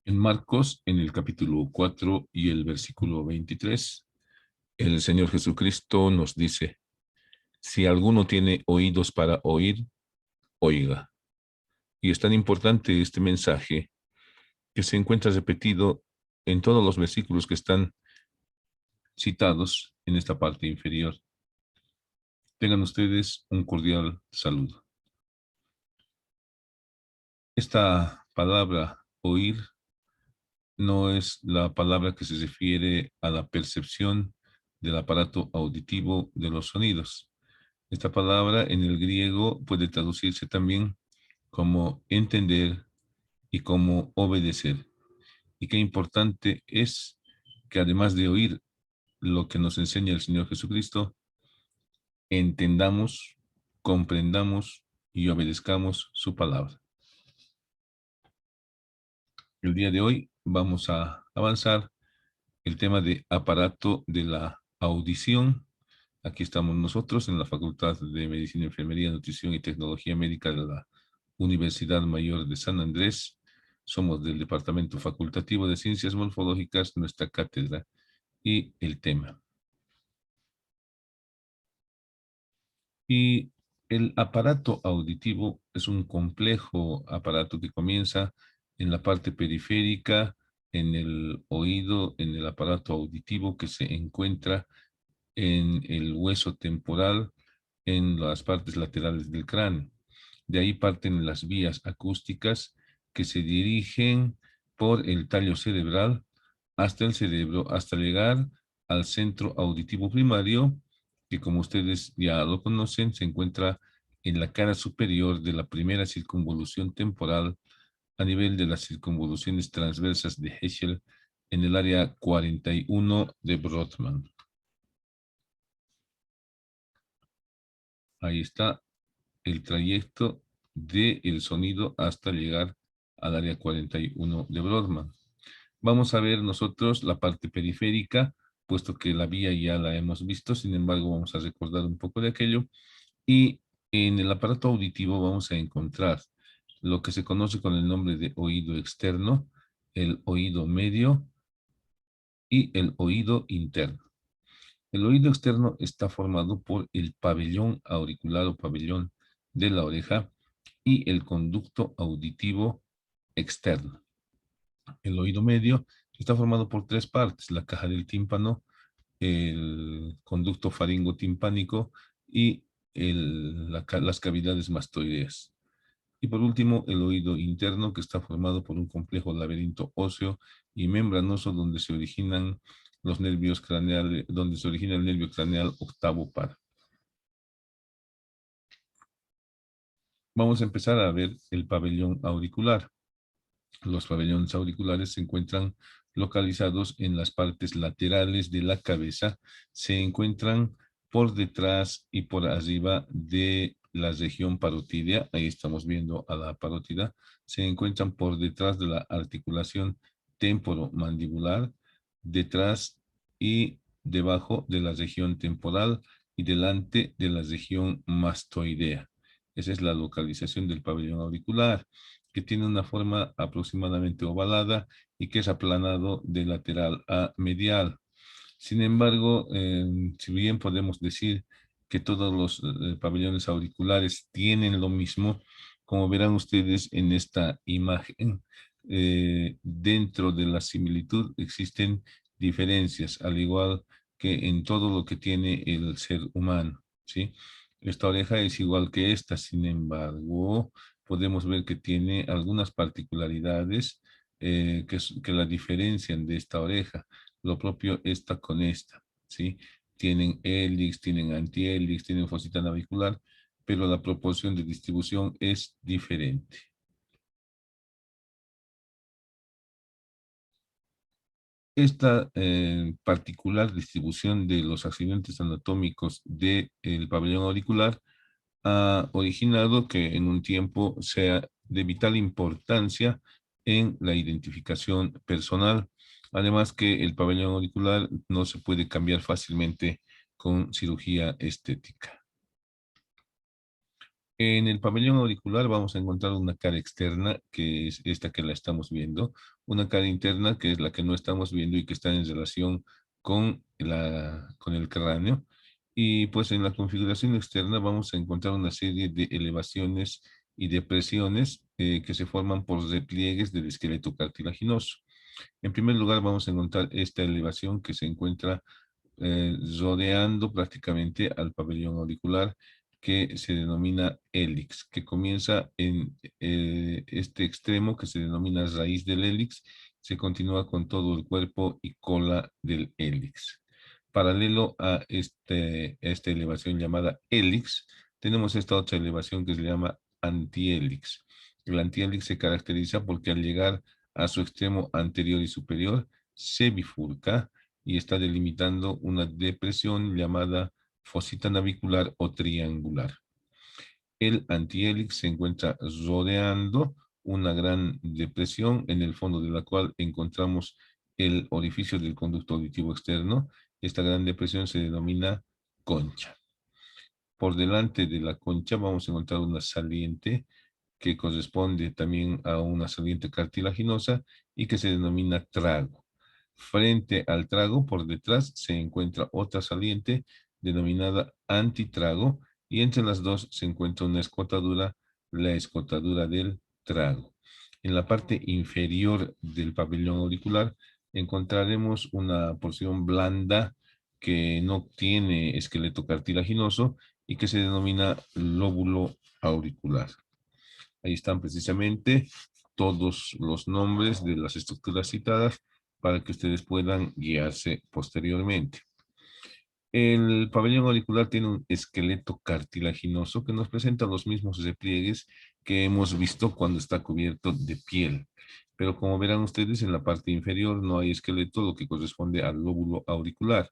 En Marcos, en el capítulo 4 y el versículo 23, el Señor Jesucristo nos dice, si alguno tiene oídos para oír, oiga. Y es tan importante este mensaje que se encuentra repetido en todos los versículos que están citados en esta parte inferior. Tengan ustedes un cordial saludo. Esta palabra oír no es la palabra que se refiere a la percepción del aparato auditivo de los sonidos. Esta palabra en el griego puede traducirse también como entender y como obedecer. Y qué importante es que además de oír lo que nos enseña el Señor Jesucristo, entendamos, comprendamos y obedezcamos su palabra. El día de hoy vamos a avanzar el tema de aparato de la audición. Aquí estamos nosotros en la Facultad de Medicina, Enfermería, Nutrición y Tecnología Médica de la Universidad Mayor de San Andrés. Somos del Departamento Facultativo de Ciencias Morfológicas, nuestra cátedra y el tema. Y el aparato auditivo es un complejo aparato que comienza en la parte periférica, en el oído, en el aparato auditivo que se encuentra en el hueso temporal, en las partes laterales del cráneo. De ahí parten las vías acústicas que se dirigen por el tallo cerebral hasta el cerebro, hasta llegar al centro auditivo primario, que como ustedes ya lo conocen, se encuentra en la cara superior de la primera circunvolución temporal a nivel de las circunvoluciones transversas de Heschel en el área 41 de Brodmann. Ahí está el trayecto del sonido hasta llegar al área 41 de Brodmann. Vamos a ver nosotros la parte periférica, puesto que la vía ya la hemos visto, sin embargo vamos a recordar un poco de aquello. Y en el aparato auditivo vamos a encontrar lo que se conoce con el nombre de oído externo, el oído medio y el oído interno. El oído externo está formado por el pabellón auricular o pabellón de la oreja y el conducto auditivo externo. El oído medio está formado por tres partes: la caja del tímpano, el conducto faringotimpánico y las cavidades mastoideas. Y por último, el oído interno, que está formado por un complejo laberinto óseo y membranoso donde se originan los nervios craneales, donde se origina el nervio craneal octavo par. Vamos a empezar a ver el pabellón auricular. Los pabellones auriculares se encuentran localizados en las partes laterales de la cabeza, se encuentran por detrás y por arriba de la región parotídea, ahí estamos viendo a la parótida, se encuentran por detrás de la articulación temporomandibular, detrás y debajo de la región temporal y delante de la región mastoidea. Esa es la localización del pabellón auricular, que tiene una forma aproximadamente ovalada y que es aplanado de lateral a medial. Sin embargo, si bien podemos decir que todos los pabellones auriculares tienen lo mismo, como verán ustedes en esta imagen, dentro de la similitud existen diferencias, al igual que en todo lo que tiene el ser humano, ¿sí? Esta oreja es igual que esta, sin embargo, podemos ver que tiene algunas particularidades que la diferencian de esta oreja. Lo propio esta con esta, ¿sí? Tienen hélix, tienen antihélix, tienen fosita navicular, pero la proporción de distribución es diferente. Esta particular distribución de los accidentes anatómicos del pabellón auricular ha originado que en un tiempo sea de vital importancia en la identificación personal. Además que el pabellón auricular no se puede cambiar fácilmente con cirugía estética. En el pabellón auricular vamos a encontrar una cara externa, que es esta que la estamos viendo, una cara interna, que es la que no estamos viendo y que está en relación con el cráneo. Y pues en la configuración externa vamos a encontrar una serie de elevaciones y depresiones que se forman por repliegues del esqueleto cartilaginoso. En primer lugar vamos a encontrar esta elevación que se encuentra rodeando prácticamente al pabellón auricular, que se denomina hélix, que comienza en este extremo que se denomina raíz del hélix, se continúa con todo el cuerpo y cola del hélix. Paralelo a esta elevación llamada hélix, tenemos esta otra elevación que se llama antihélix. El antihélix se caracteriza porque al llegar a su extremo anterior y superior se bifurca y está delimitando una depresión llamada fosita navicular o triangular. El antihélix se encuentra rodeando una gran depresión en el fondo de la cual encontramos el orificio del conducto auditivo externo. Esta gran depresión se denomina concha. Por delante de la concha vamos a encontrar una saliente que corresponde también a una saliente cartilaginosa y que se denomina trago. Frente al trago, por detrás, se encuentra otra saliente denominada antitrago y entre las dos se encuentra una escotadura, la escotadura del trago. En la parte inferior del pabellón auricular encontraremos una porción blanda que no tiene esqueleto cartilaginoso y que se denomina lóbulo auricular. Ahí están precisamente todos los nombres de las estructuras citadas para que ustedes puedan guiarse posteriormente. El pabellón auricular tiene un esqueleto cartilaginoso que nos presenta los mismos repliegues que hemos visto cuando está cubierto de piel. Pero como verán ustedes, en la parte inferior no hay esqueleto, lo que corresponde al lóbulo auricular.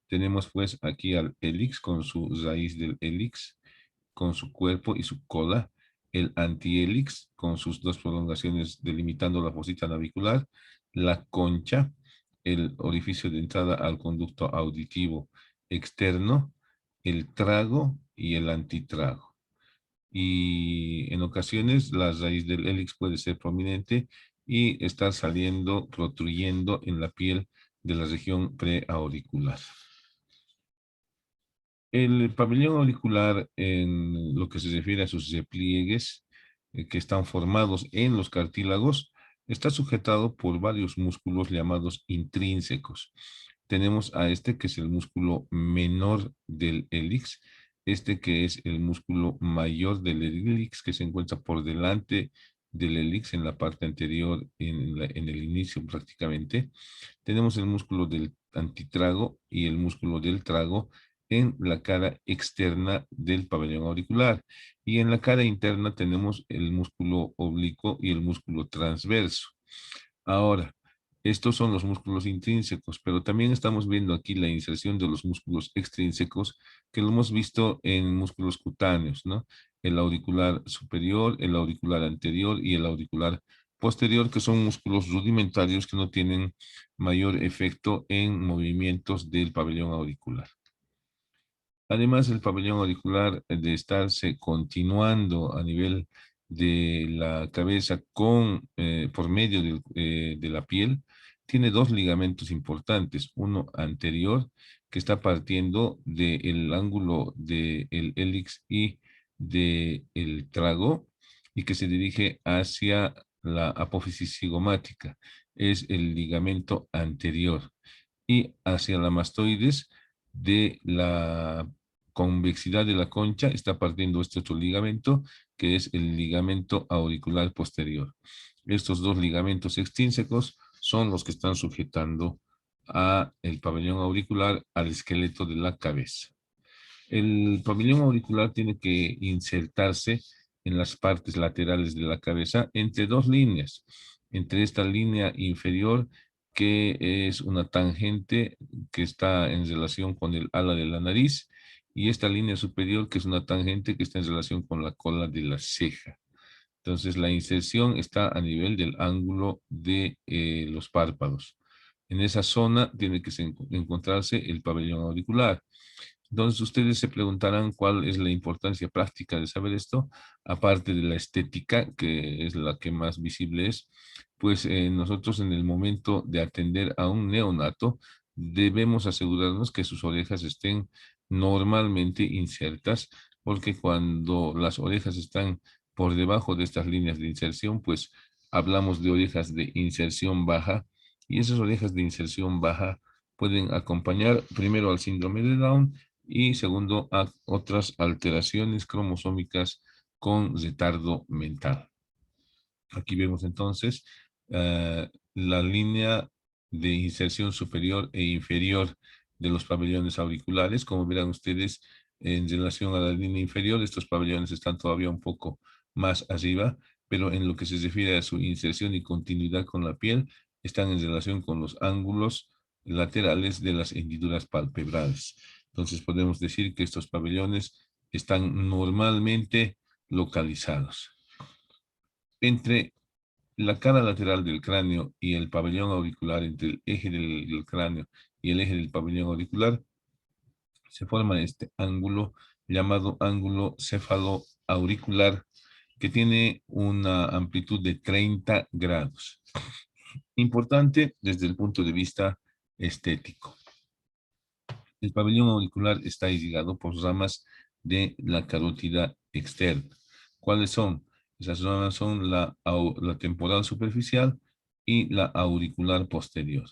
Tenemos pues aquí al hélix con su raíz del hélix, con su cuerpo y su cola, el antihélix con sus dos prolongaciones delimitando la fosita navicular, la concha, el orificio de entrada al conducto auditivo externo, el trago y el antitrago. Y en ocasiones la raíz del hélix puede ser prominente y estar saliendo, protruyendo en la piel de la región preauricular. El pabellón auricular, en lo que se refiere a sus repliegues que están formados en los cartílagos, está sujetado por varios músculos llamados intrínsecos. Tenemos a este que es el músculo menor del hélix, este que es el músculo mayor del hélix que se encuentra por delante del hélix en la parte anterior, en el inicio prácticamente. Tenemos el músculo del antitrago y el músculo del trago en la cara externa del pabellón auricular. Y en la cara interna tenemos el músculo oblicuo y el músculo transverso. Ahora, estos son los músculos intrínsecos, pero también estamos viendo aquí la inserción de los músculos extrínsecos que lo hemos visto en músculos cutáneos, ¿no? El auricular superior, el auricular anterior y el auricular posterior, que son músculos rudimentarios que no tienen mayor efecto en movimientos del pabellón auricular. Además, el pabellón auricular de estarse continuando a nivel de la cabeza por medio de la piel, tiene dos ligamentos importantes. Uno anterior, que está partiendo del ángulo del hélix y del trago, y que se dirige hacia la apófisis cigomática. Es el ligamento anterior. Y hacia la mastoides de la convexidad de la concha está partiendo este otro ligamento, que es el ligamento auricular posterior. Estos dos ligamentos extrínsecos son los que están sujetando a el pabellón auricular al esqueleto de la cabeza. El pabellón auricular tiene que insertarse en las partes laterales de la cabeza entre dos líneas. Entre esta línea inferior, que es una tangente que está en relación con el ala de la nariz, y esta línea superior, que es una tangente que está en relación con la cola de la ceja. Entonces, la inserción está a nivel del ángulo de los párpados. En esa zona tiene que encontrarse el pabellón auricular. Entonces ustedes se preguntarán cuál es la importancia práctica de saber esto, aparte de la estética, que es la que más visible es, pues nosotros en el momento de atender a un neonato debemos asegurarnos que sus orejas estén normalmente insertas, porque cuando las orejas están por debajo de estas líneas de inserción, pues hablamos de orejas de inserción baja, y esas orejas de inserción baja pueden acompañar primero al síndrome de Down y segundo a otras alteraciones cromosómicas con retardo mental. Aquí vemos entonces la línea de inserción superior e inferior de los pabellones auriculares. Como verán ustedes, en relación a la línea inferior, estos pabellones están todavía un poco más arriba, pero en lo que se refiere a su inserción y continuidad con la piel, están en relación con los ángulos laterales de las hendiduras palpebrales. Entonces podemos decir que estos pabellones están normalmente localizados. Entre la cara lateral del cráneo y el pabellón auricular, entre el eje del cráneo y el eje del pabellón auricular, se forma este ángulo llamado ángulo cefaloauricular, que tiene una amplitud de 30 grados. Importante desde el punto de vista estético. El pabellón auricular está irrigado por ramas de la carótida externa. ¿Cuáles son? Esas ramas son la temporal superficial y la auricular posterior.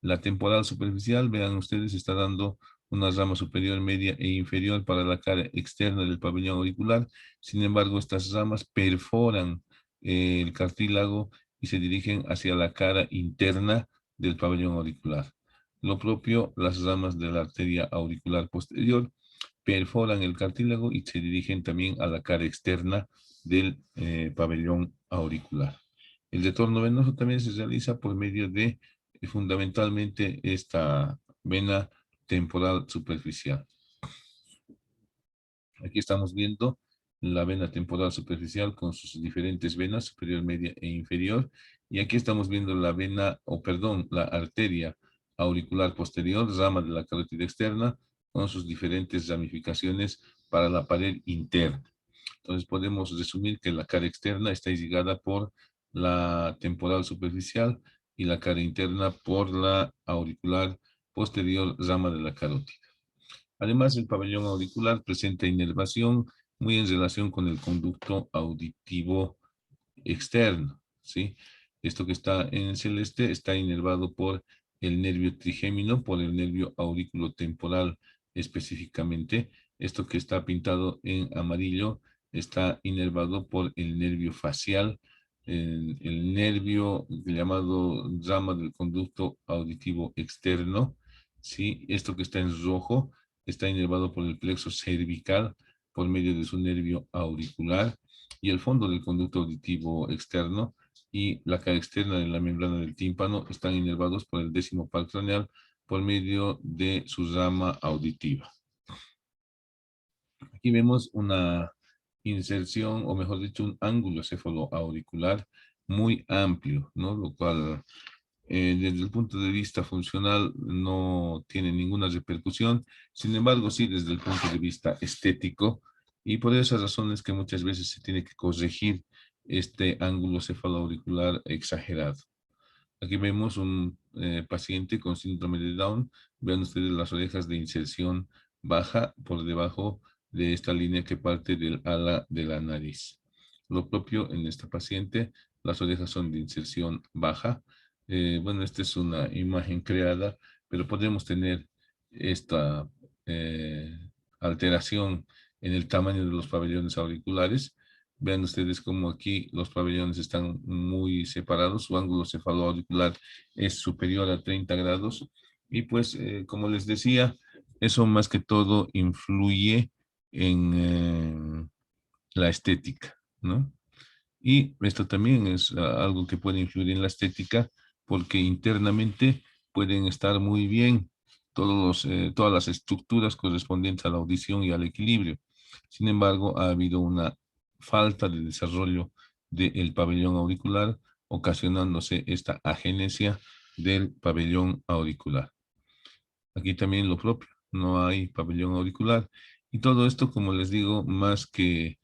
La temporal superficial, vean ustedes, está dando una rama superior, media e inferior para la cara externa del pabellón auricular. Sin embargo, estas ramas perforan el cartílago y se dirigen hacia la cara interna del pabellón auricular. Lo propio, las ramas de la arteria auricular posterior perforan el cartílago y se dirigen también a la cara externa del pabellón auricular. El retorno venoso también se realiza por medio de fundamentalmente esta vena temporal superficial. Aquí estamos viendo la vena temporal superficial con sus diferentes venas, superior, media e inferior. Y aquí estamos viendo la vena, la arteria auricular posterior, rama de la carótida externa, con sus diferentes ramificaciones para la pared interna. Entonces podemos resumir que la cara externa está irrigada por la temporal superficial y la cara interna por la auricular posterior, rama de la carótida. Además, el pabellón auricular presenta inervación muy en relación con el conducto auditivo externo, ¿sí? Esto que está en celeste está inervado por el nervio trigémino, por el nervio auriculotemporal específicamente. Esto que está pintado en amarillo está inervado por el nervio facial, el nervio llamado rama del conducto auditivo externo, ¿sí? Esto que está en rojo está inervado por el plexo cervical por medio de su nervio auricular y el fondo del conducto auditivo externo y la cara externa de la membrana del tímpano están inervados por el décimo par craneal por medio de su rama auditiva. Aquí vemos una inserción, o mejor dicho, un ángulo cefaloauricular muy amplio, ¿no? Lo cual desde el punto de vista funcional no tiene ninguna repercusión, sin embargo sí desde el punto de vista estético, y por esas razones que muchas veces se tiene que corregir este ángulo cefaloauricular exagerado. Aquí vemos un paciente con síndrome de Down. Vean ustedes las orejas de inserción baja por debajo de esta línea que parte del ala de la nariz. Lo propio en esta paciente, las orejas son de inserción baja. Bueno, esta es una imagen creada, pero podemos tener esta alteración en el tamaño de los pabellones auriculares. Vean ustedes cómo aquí los pabellones están muy separados, su ángulo cefaloauricular es superior a 30 grados y pues como les decía, eso más que todo influye en la estética, ¿no? Y esto también es algo que puede influir en la estética porque internamente pueden estar muy bien todas las estructuras correspondientes a la audición y al equilibrio. Sin embargo, ha habido una falta de desarrollo del pabellón auricular, ocasionándose esta agenesia del pabellón auricular. Aquí también lo propio. no hay pabellón auricular. Y todo esto, como les digo, más que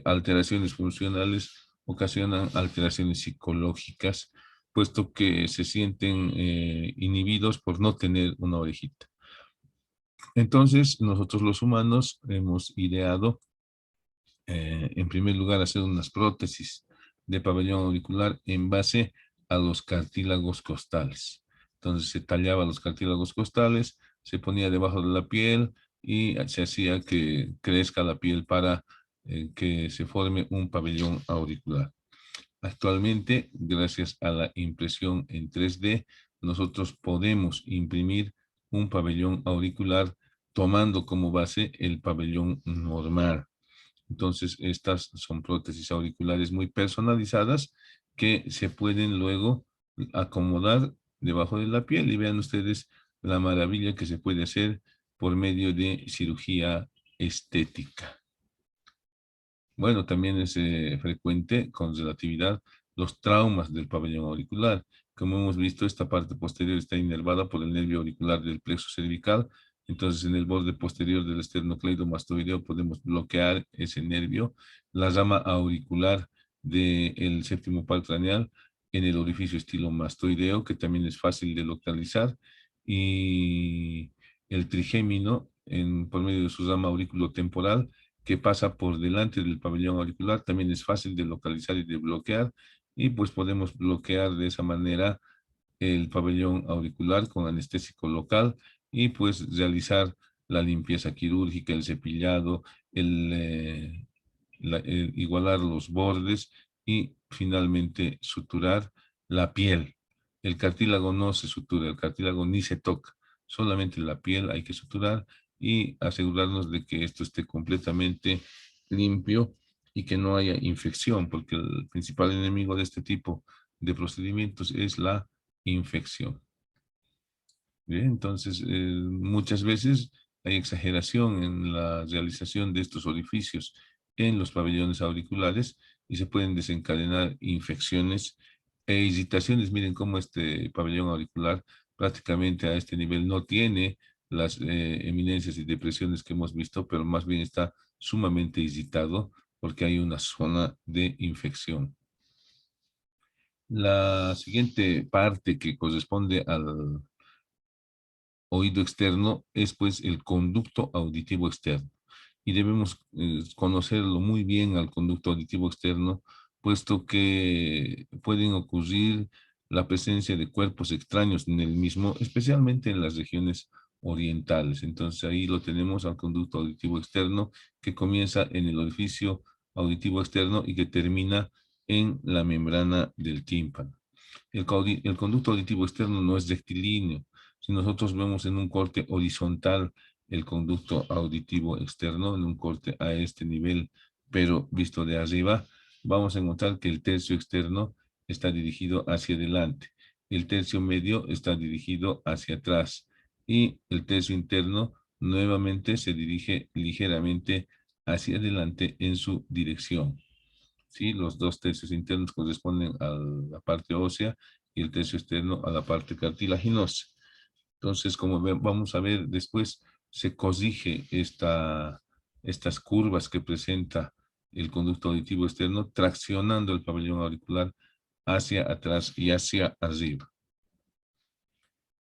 alteraciones funcionales, ocasionan alteraciones psicológicas, puesto que se sienten inhibidos por no tener una orejita. Entonces, nosotros los humanos hemos ideado, en primer lugar, hacer unas prótesis de pabellón auricular en base a los cartílagos costales. Entonces, se tallaba los cartílagos costales, se ponía debajo de la piel y se hacía que crezca la piel para que se forme un pabellón auricular. Actualmente, gracias a la impresión en 3D, nosotros podemos imprimir un pabellón auricular tomando como base el pabellón normal. Entonces, estas son prótesis auriculares muy personalizadas que se pueden luego acomodar debajo de la piel y vean ustedes la maravilla que se puede hacer por medio de cirugía estética. Bueno, también es frecuente con relatividad los traumas del pabellón auricular. Como hemos visto, esta parte posterior está inervada por el nervio auricular del plexo cervical. Entonces, en el borde posterior del esternocleidomastoideo podemos bloquear ese nervio. La rama auricular del séptimo par craneal en el orificio estilomastoideo, que también es fácil de localizar. Y el trigémino, por medio de su rama auriculotemporal, que pasa por delante del pabellón auricular, también es fácil de localizar y de bloquear, y pues podemos bloquear de esa manera el pabellón auricular con anestésico local y pues realizar la limpieza quirúrgica, el cepillado, el igualar los bordes y finalmente suturar la piel. El cartílago no se sutura, el cartílago ni se toca, solamente la piel hay que suturar y asegurarnos de que esto esté completamente limpio y que no haya infección, porque el principal enemigo de este tipo de procedimientos es la infección. Bien, entonces, muchas veces hay exageración en la realización de estos orificios en los pabellones auriculares y se pueden desencadenar infecciones e irritaciones. Miren cómo este pabellón auricular prácticamente a este nivel no tiene las eminencias y depresiones que hemos visto, pero más bien está sumamente irritado porque hay una zona de infección. La siguiente parte que corresponde al oído externo es pues el conducto auditivo externo. Y debemos conocerlo muy bien al conducto auditivo externo, puesto que pueden ocurrir la presencia de cuerpos extraños en el mismo, especialmente en las regiones orientales. Entonces ahí lo tenemos al conducto auditivo externo que comienza en el orificio auditivo externo y que termina en la membrana del tímpano. El conducto auditivo externo no es rectilíneo. Si nosotros vemos en un corte horizontal el conducto auditivo externo, en un corte a este nivel, pero visto de arriba, vamos a encontrar que el tercio externo está dirigido hacia adelante, el tercio medio está dirigido hacia atrás y el tercio interno nuevamente se dirige ligeramente hacia adelante en su dirección. ¿Sí? Los dos tercios internos corresponden a la parte ósea y el tercio externo a la parte cartilaginosa. Entonces, como vamos a ver después, se corrige estas curvas que presenta el conducto auditivo externo, traccionando el pabellón auricular hacia atrás y hacia arriba.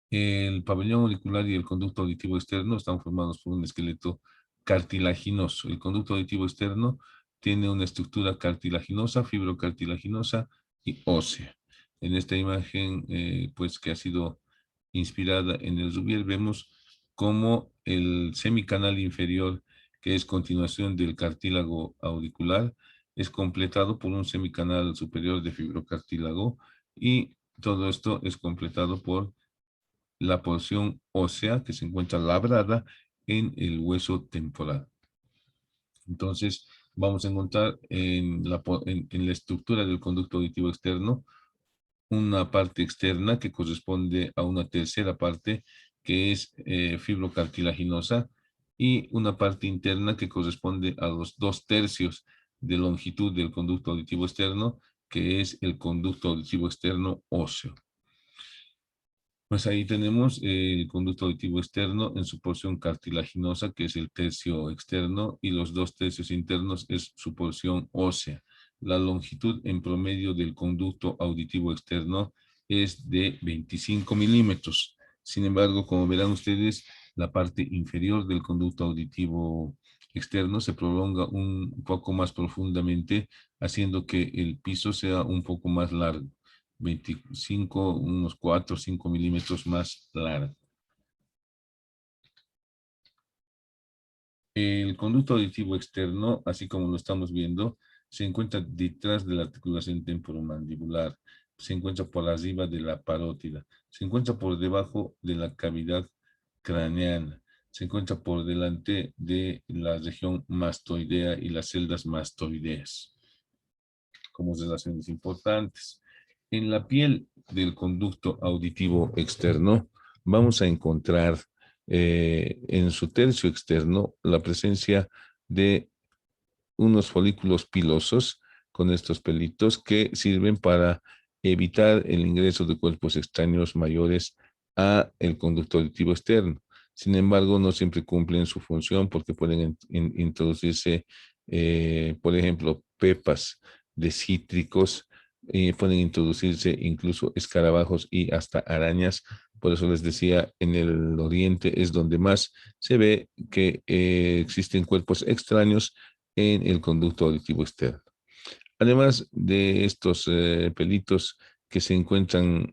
El pabellón auricular y el conducto auditivo externo están formados por un esqueleto cartilaginoso. El conducto auditivo externo tiene una estructura cartilaginosa, fibrocartilaginosa y ósea. En esta imagen, pues que ha sido inspirada en el Rubier, vemos cómo el semicanal inferior, que es continuación del cartílago auricular, es completado por un semicanal superior de fibrocartílago y todo esto es completado por la porción ósea que se encuentra labrada en el hueso temporal. Entonces, vamos a encontrar en la estructura del conducto auditivo externo una parte externa que corresponde a una tercera parte que es fibrocartilaginosa y una parte interna que corresponde a los 2/3 de longitud del conducto auditivo externo, que es el conducto auditivo externo óseo. Pues ahí tenemos el conducto auditivo externo en su porción cartilaginosa, que es el tercio externo, y los dos tercios internos es su porción ósea. La longitud en promedio del conducto auditivo externo es de 25 milímetros. Sin embargo, como verán ustedes, la parte inferior del conducto auditivo externo se prolonga un poco más profundamente, haciendo que el piso sea un poco más largo. 25, unos 4 o 5 milímetros más largo. El conducto auditivo externo, así como lo estamos viendo, se encuentra detrás de la articulación temporomandibular, se encuentra por arriba de la parótida, se encuentra por debajo de la cavidad craneana, se encuentra por delante de la región mastoidea y las celdas mastoideas, como relaciones importantes. En la piel del conducto auditivo externo vamos a encontrar en su tercio externo la presencia de unos folículos pilosos con estos pelitos que sirven para evitar el ingreso de cuerpos extraños mayores a el conducto auditivo externo. Sin embargo, no siempre cumplen su función porque pueden introducirse, por ejemplo, pepas de cítricos, pueden introducirse incluso escarabajos y hasta arañas. Por eso les decía, en el oriente es donde más se ve que existen cuerpos extraños en el conducto auditivo externo. Además de estos pelitos que se encuentran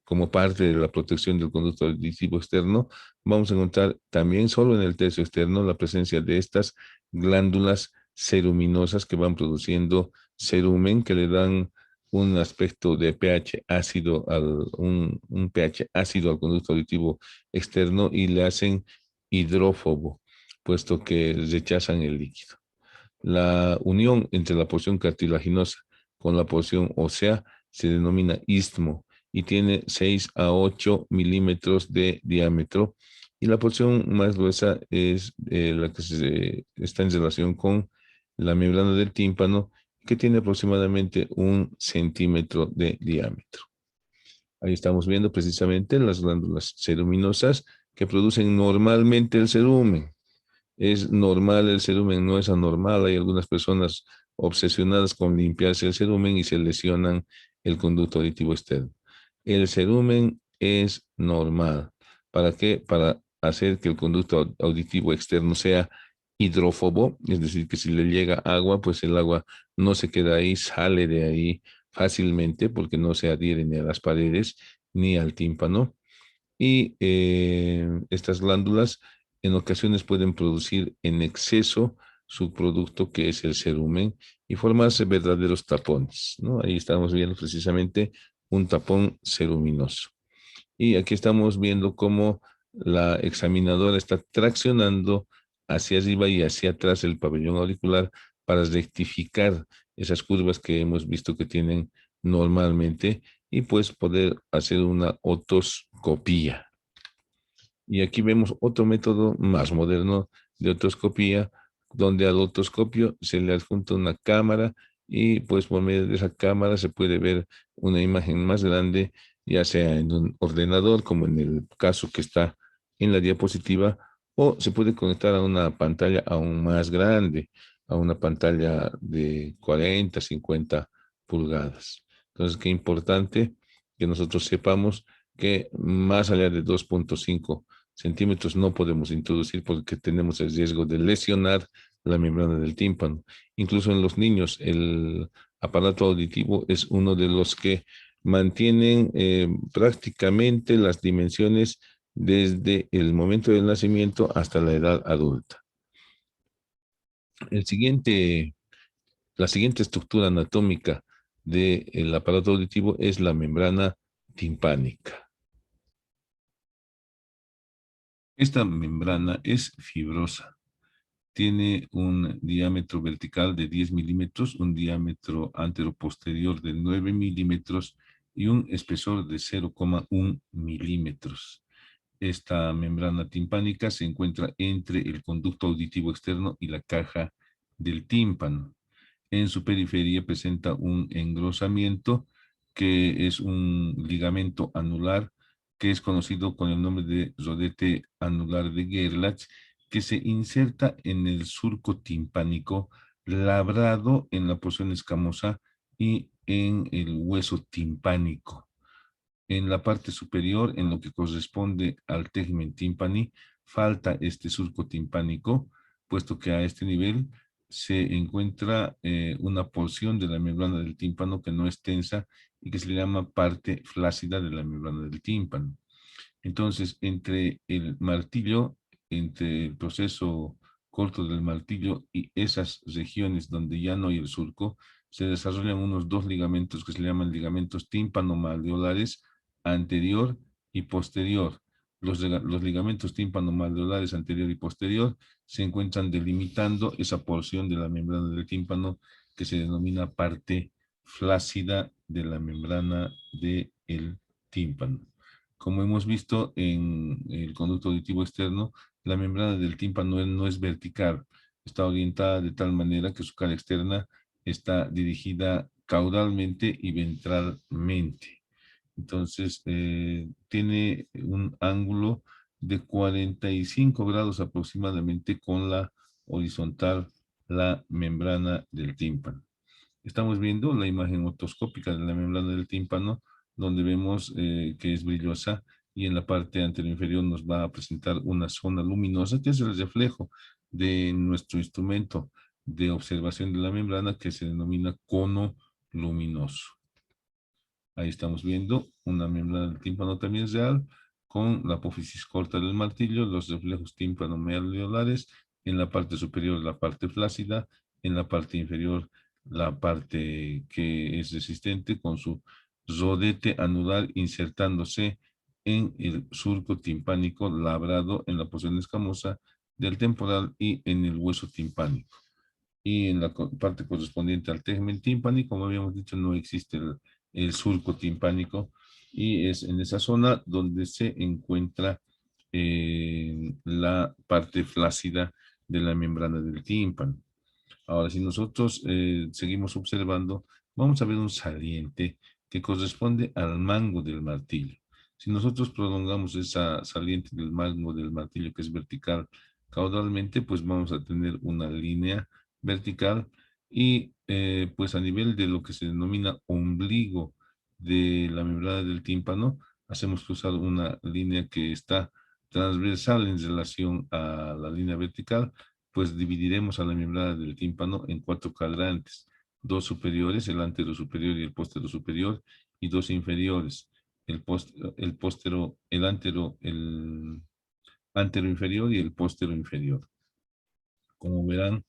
como parte de la protección del conducto auditivo externo, vamos a encontrar también solo en el tercio externo la presencia de estas glándulas ceruminosas que van produciendo cerumen que le dan un aspecto de pH ácido un pH ácido al conducto auditivo externo y le hacen hidrófobo, puesto que rechazan el líquido. La unión entre la porción cartilaginosa con la porción ósea se denomina istmo y tiene 6 a 8 milímetros de diámetro. Y la porción más gruesa es la que está en relación con la membrana del tímpano, que tiene aproximadamente 1 centímetro de diámetro. Ahí estamos viendo precisamente las glándulas ceruminosas que producen normalmente el cerumen. Es normal el cerumen, no es anormal. Hay algunas personas obsesionadas con limpiarse el cerumen y se lesionan el conducto auditivo externo. El cerumen es normal. ¿Para qué? Para hacer que el conducto auditivo externo sea hidrófobo, es decir, que si le llega agua, pues el agua no se queda ahí, sale de ahí fácilmente porque no se adhiere ni a las paredes ni al tímpano. Y estas glándulas en ocasiones pueden producir en exceso su producto que es el cerumen y formarse verdaderos tapones, ¿no? Ahí estamos viendo precisamente un tapón ceruminoso. Y aquí estamos viendo cómo la examinadora está traccionando hacia arriba y hacia atrás el pabellón auricular para rectificar esas curvas que hemos visto que tienen normalmente y pues poder hacer una otoscopía. Y aquí vemos otro método más moderno de otoscopía, donde al otoscopio se le adjunta una cámara y pues por medio de esa cámara se puede ver una imagen más grande, ya sea en un ordenador, como en el caso que está en la diapositiva, o se puede conectar a una pantalla aún más grande, a una pantalla de 40, 50 pulgadas. Entonces, qué importante que nosotros sepamos que más allá de 2,5 centímetros no podemos introducir porque tenemos el riesgo de lesionar la membrana del tímpano. Incluso en los niños, el aparato auditivo es uno de los que mantienen prácticamente las dimensiones desde el momento del nacimiento hasta la edad adulta. El siguiente, la siguiente estructura anatómica del aparato auditivo es la membrana timpánica. Esta membrana es fibrosa. Tiene un diámetro vertical de 10 milímetros, un diámetro anteroposterior de 9 milímetros y un espesor de 0,1 milímetros. Esta membrana timpánica se encuentra entre el conducto auditivo externo y la caja del tímpano. En su periferia presenta un engrosamiento que es un ligamento anular que es conocido con el nombre de rodete anular de Gerlach, que se inserta en el surco timpánico, labrado en la porción escamosa y en el hueso timpánico. En la parte superior, en lo que corresponde al tegmen timpani, falta este surco timpánico, puesto que a este nivel se encuentra una porción de la membrana del tímpano que no es tensa y que se le llama parte flácida de la membrana del tímpano. Entonces, entre el martillo, entre el proceso corto del martillo y esas regiones donde ya no hay el surco, se desarrollan unos dos ligamentos que se llaman ligamentos tímpano-malleolares anterior y posterior. Los ligamentos tímpano-malleolares anterior y posterior se encuentran delimitando esa porción de la membrana del tímpano que se denomina parte flácida de la membrana del tímpano. Como hemos visto en el conducto auditivo externo, la membrana del tímpano no es vertical, está orientada de tal manera que su cara externa está dirigida caudalmente y ventralmente. Entonces, tiene un ángulo de 45 grados aproximadamente con la horizontal, la membrana del tímpano. Estamos viendo la imagen otoscópica de la membrana del tímpano, donde vemos que es brillosa y en la parte anterior inferior nos va a presentar una zona luminosa que es el reflejo de nuestro instrumento de observación de la membrana que se denomina cono luminoso. Ahí estamos viendo una membrana del tímpano también real con la apófisis corta del martillo, los reflejos tímpano-malleolares, en la parte superior la parte flácida, en la parte inferior la parte que es resistente con su rodete anular insertándose en el surco timpánico labrado en la porción escamosa del temporal y en el hueso timpánico. Y en la parte correspondiente al tegmen tímpani, como habíamos dicho, no existe el surco timpánico y es en esa zona donde se encuentra la parte flácida de la membrana del tímpano. Ahora, si nosotros seguimos observando, vamos a ver un saliente que corresponde al mango del martillo. Si nosotros prolongamos esa saliente del mango del martillo que es vertical caudalmente, pues vamos a tener una línea vertical y pues a nivel de lo que se denomina ombligo de la membrana del tímpano, hacemos cruzar una línea que está transversal en relación a la línea vertical, pues dividiremos a la membrana del tímpano en cuatro cuadrantes, dos superiores, el antero superior y el póstero superior, y dos inferiores, el antero inferior y el póstero inferior. Como verán,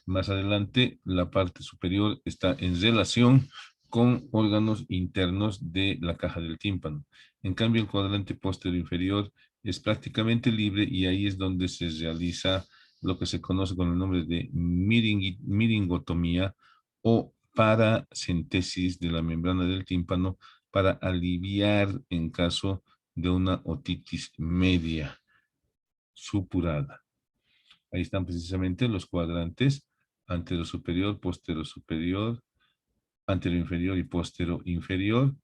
más adelante, la parte superior está en relación con órganos internos de la caja del tímpano. En cambio, el cuadrante posterior inferior es prácticamente libre y ahí es donde se realiza lo que se conoce con el nombre de miringotomía o paracentesis de la membrana del tímpano para aliviar en caso de una otitis media supurada. Ahí están precisamente los cuadrantes antero superior, postero superior, antero inferior y postero inferior.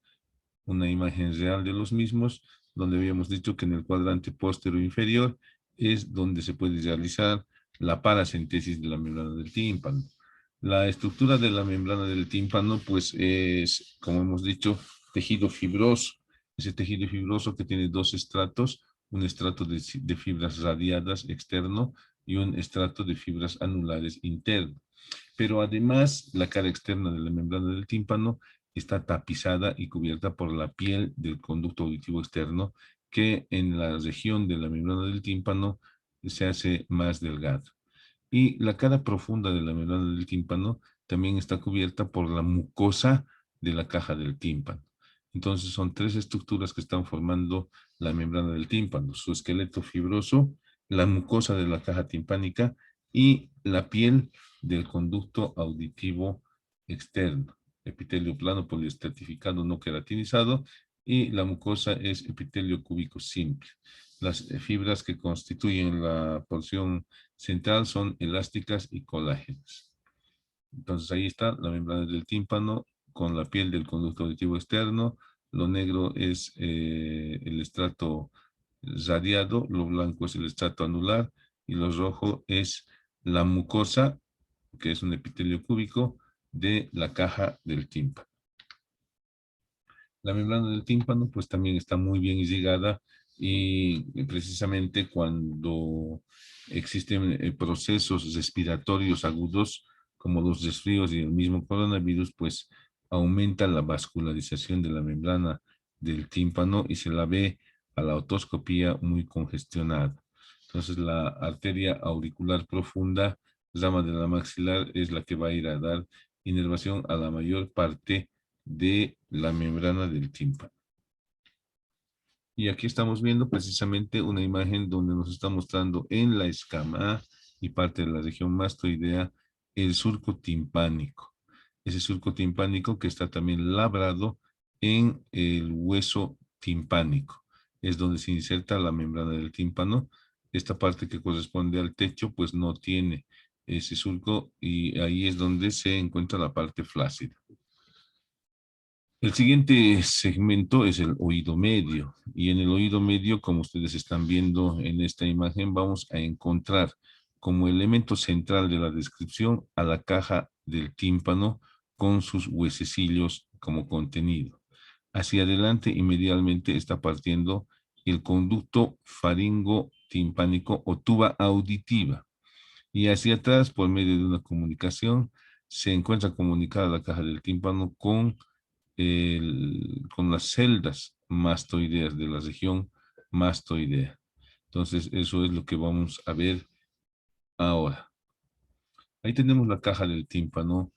Una imagen real de los mismos, donde habíamos dicho que en el cuadrante postero inferior es donde se puede realizar la paracentesis de la membrana del tímpano. La estructura de la membrana del tímpano, pues es, como hemos dicho, tejido fibroso. Ese tejido fibroso que tiene dos estratos, un estrato de fibras radiadas externo y un estrato de fibras anulares interno. Pero además, la cara externa de la membrana del tímpano está tapizada y cubierta por la piel del conducto auditivo externo, que en la región de la membrana del tímpano se hace más delgada. Y la cara profunda de la membrana del tímpano también está cubierta por la mucosa de la caja del tímpano. Entonces son tres estructuras que están formando la membrana del tímpano: su esqueleto fibroso, la mucosa de la caja timpánica y la piel del conducto auditivo externo. Epitelio plano poliestratificado no queratinizado y la mucosa es epitelio cúbico simple. Las fibras que constituyen la porción central son elásticas y colágenas. Entonces ahí está la membrana del tímpano con la piel del conducto auditivo externo, lo negro es el estrato radiado, lo blanco es el estrato anular y lo rojo es la mucosa, que es un epitelio cúbico de la caja del tímpano. La membrana del tímpano pues también está muy bien irrigada y precisamente cuando existen procesos respiratorios agudos como los resfríos y el mismo coronavirus, pues aumenta la vascularización de la membrana del tímpano y se la ve a la otoscopía muy congestionada. Entonces la arteria auricular profunda, rama de la maxilar, es la que va a ir a dar inervación a la mayor parte de la membrana del tímpano. Y aquí estamos viendo precisamente una imagen donde nos está mostrando en la escama y parte de la región mastoidea el surco timpánico. Ese surco timpánico que está también labrado en el hueso timpánico. Es donde se inserta la membrana del tímpano. Esta parte que corresponde al techo pues no tiene ese surco y ahí es donde se encuentra la parte flácida. El siguiente segmento es el oído medio y en el oído medio, como ustedes están viendo en esta imagen, vamos a encontrar como elemento central de la descripción a la caja del tímpano con sus huesecillos como contenido. Hacia adelante y medialmente está partiendo el conducto faringo-timpánico o tuba auditiva y hacia atrás por medio de una comunicación se encuentra comunicada la caja del tímpano con las celdas mastoideas de la región mastoidea. Entonces, eso es lo que vamos a ver ahora. Ahí tenemos la caja del tímpano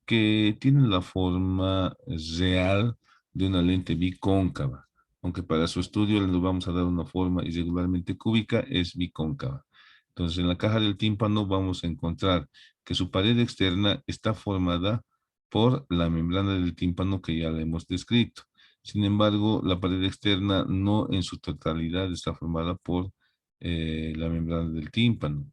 que tiene la forma real de una lente bicóncava, aunque para su estudio le vamos a dar una forma irregularmente cúbica, es bicóncava. Entonces, en la caja del tímpano vamos a encontrar que su pared externa está formada por la membrana del tímpano que ya le hemos descrito. Sin embargo, la pared externa no en su totalidad está formada por la membrana del tímpano.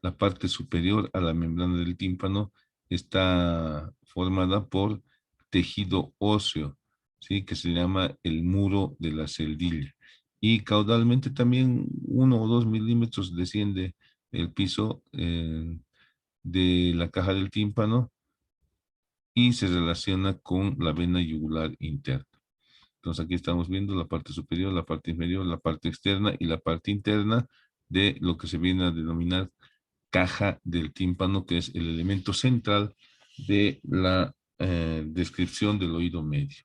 La parte superior a la membrana del tímpano está formada por tejido óseo, ¿sí? Que se llama el muro de la celdilla. Y caudalmente también 1 o 2 milímetros desciende el piso de la caja del tímpano y se relaciona con la vena yugular interna. Entonces aquí estamos viendo la parte superior, la parte inferior, la parte externa y la parte interna de lo que se viene a denominar caja del tímpano, que es el elemento central de la descripción del oído medio.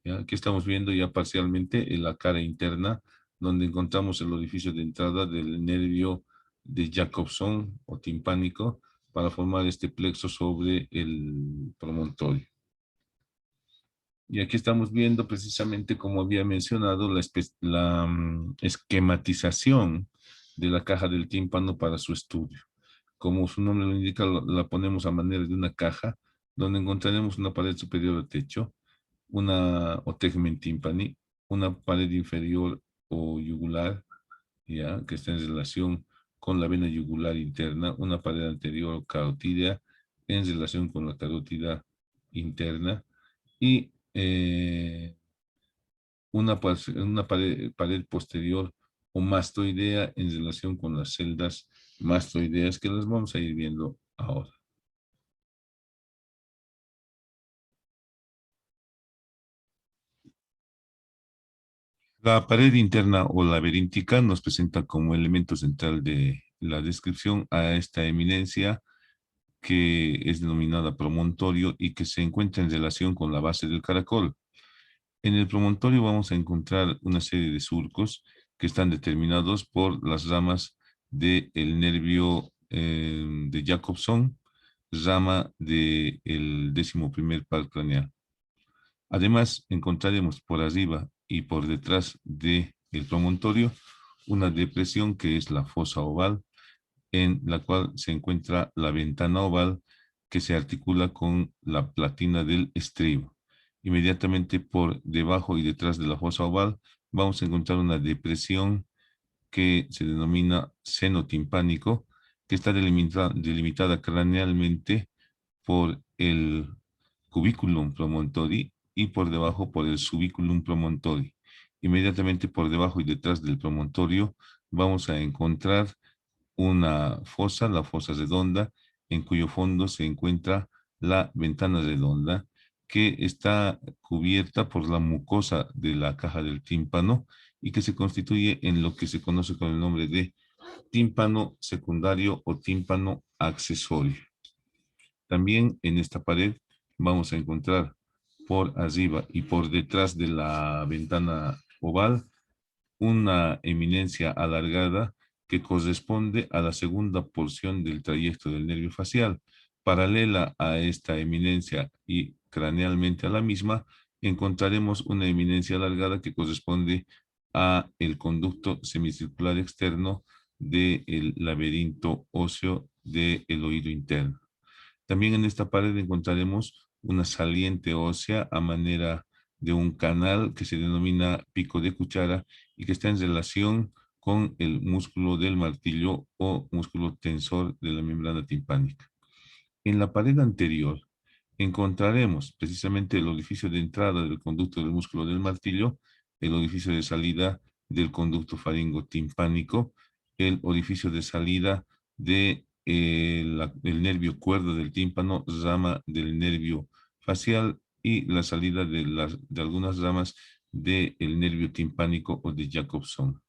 ¿Ya? Aquí estamos viendo ya parcialmente en la cara interna, donde encontramos el orificio de entrada del nervio de Jacobson o timpánico para formar este plexo sobre el promontorio. Y aquí estamos viendo precisamente, como había mencionado, la esquematización de la caja del tímpano para su estudio. Como su nombre lo indica, la ponemos a manera de una caja, donde encontraremos una pared superior al techo, o tegmen timpani, una pared inferior o yugular, ya, que está en relación con la vena yugular interna, una pared anterior o carotídea en relación con la carótida interna, y una pared posterior o mastoidea en relación con las celdas mastoideas que las vamos a ir viendo ahora. La pared interna o laberíntica nos presenta como elemento central de la descripción a esta eminencia que es denominada promontorio y que se encuentra en relación con la base del caracol. En el promontorio vamos a encontrar una serie de surcos que están determinados por las ramas del nervio de Jacobson, rama del 11.º par craneal. Además, encontraremos por arriba y por detrás del promontorio una depresión que es la fosa oval, en la cual se encuentra la ventana oval que se articula con la platina del estribo. Inmediatamente por debajo y detrás de la fosa oval vamos a encontrar una depresión que se denomina seno timpánico, que está delimitada cranealmente por el cubiculum promontori y por debajo por el subiculum promontori. Inmediatamente por debajo y detrás del promontorio vamos a encontrar una fosa, la fosa redonda, en cuyo fondo se encuentra la ventana redonda, que está cubierta por la mucosa de la caja del tímpano y que se constituye en lo que se conoce con el nombre de tímpano secundario o tímpano accesorio. También en esta pared vamos a encontrar por arriba y por detrás de la ventana oval una eminencia alargada que corresponde a la segunda porción del trayecto del nervio facial. Paralela a esta eminencia y cranealmente a la misma, encontraremos una eminencia alargada que corresponde a el conducto semicircular externo del laberinto óseo del oído interno. También en esta pared encontraremos una saliente ósea a manera de un canal que se denomina pico de cuchara y que está en relación con el músculo del martillo o músculo tensor de la membrana timpánica. En la pared anterior encontraremos precisamente el orificio de entrada del conducto del músculo del martillo, el orificio de salida del conducto faringo timpánico, el orificio de salida de el nervio cuerdo del tímpano, rama del nervio facial y la salida de algunas ramas del nervio timpánico o de Jacobson.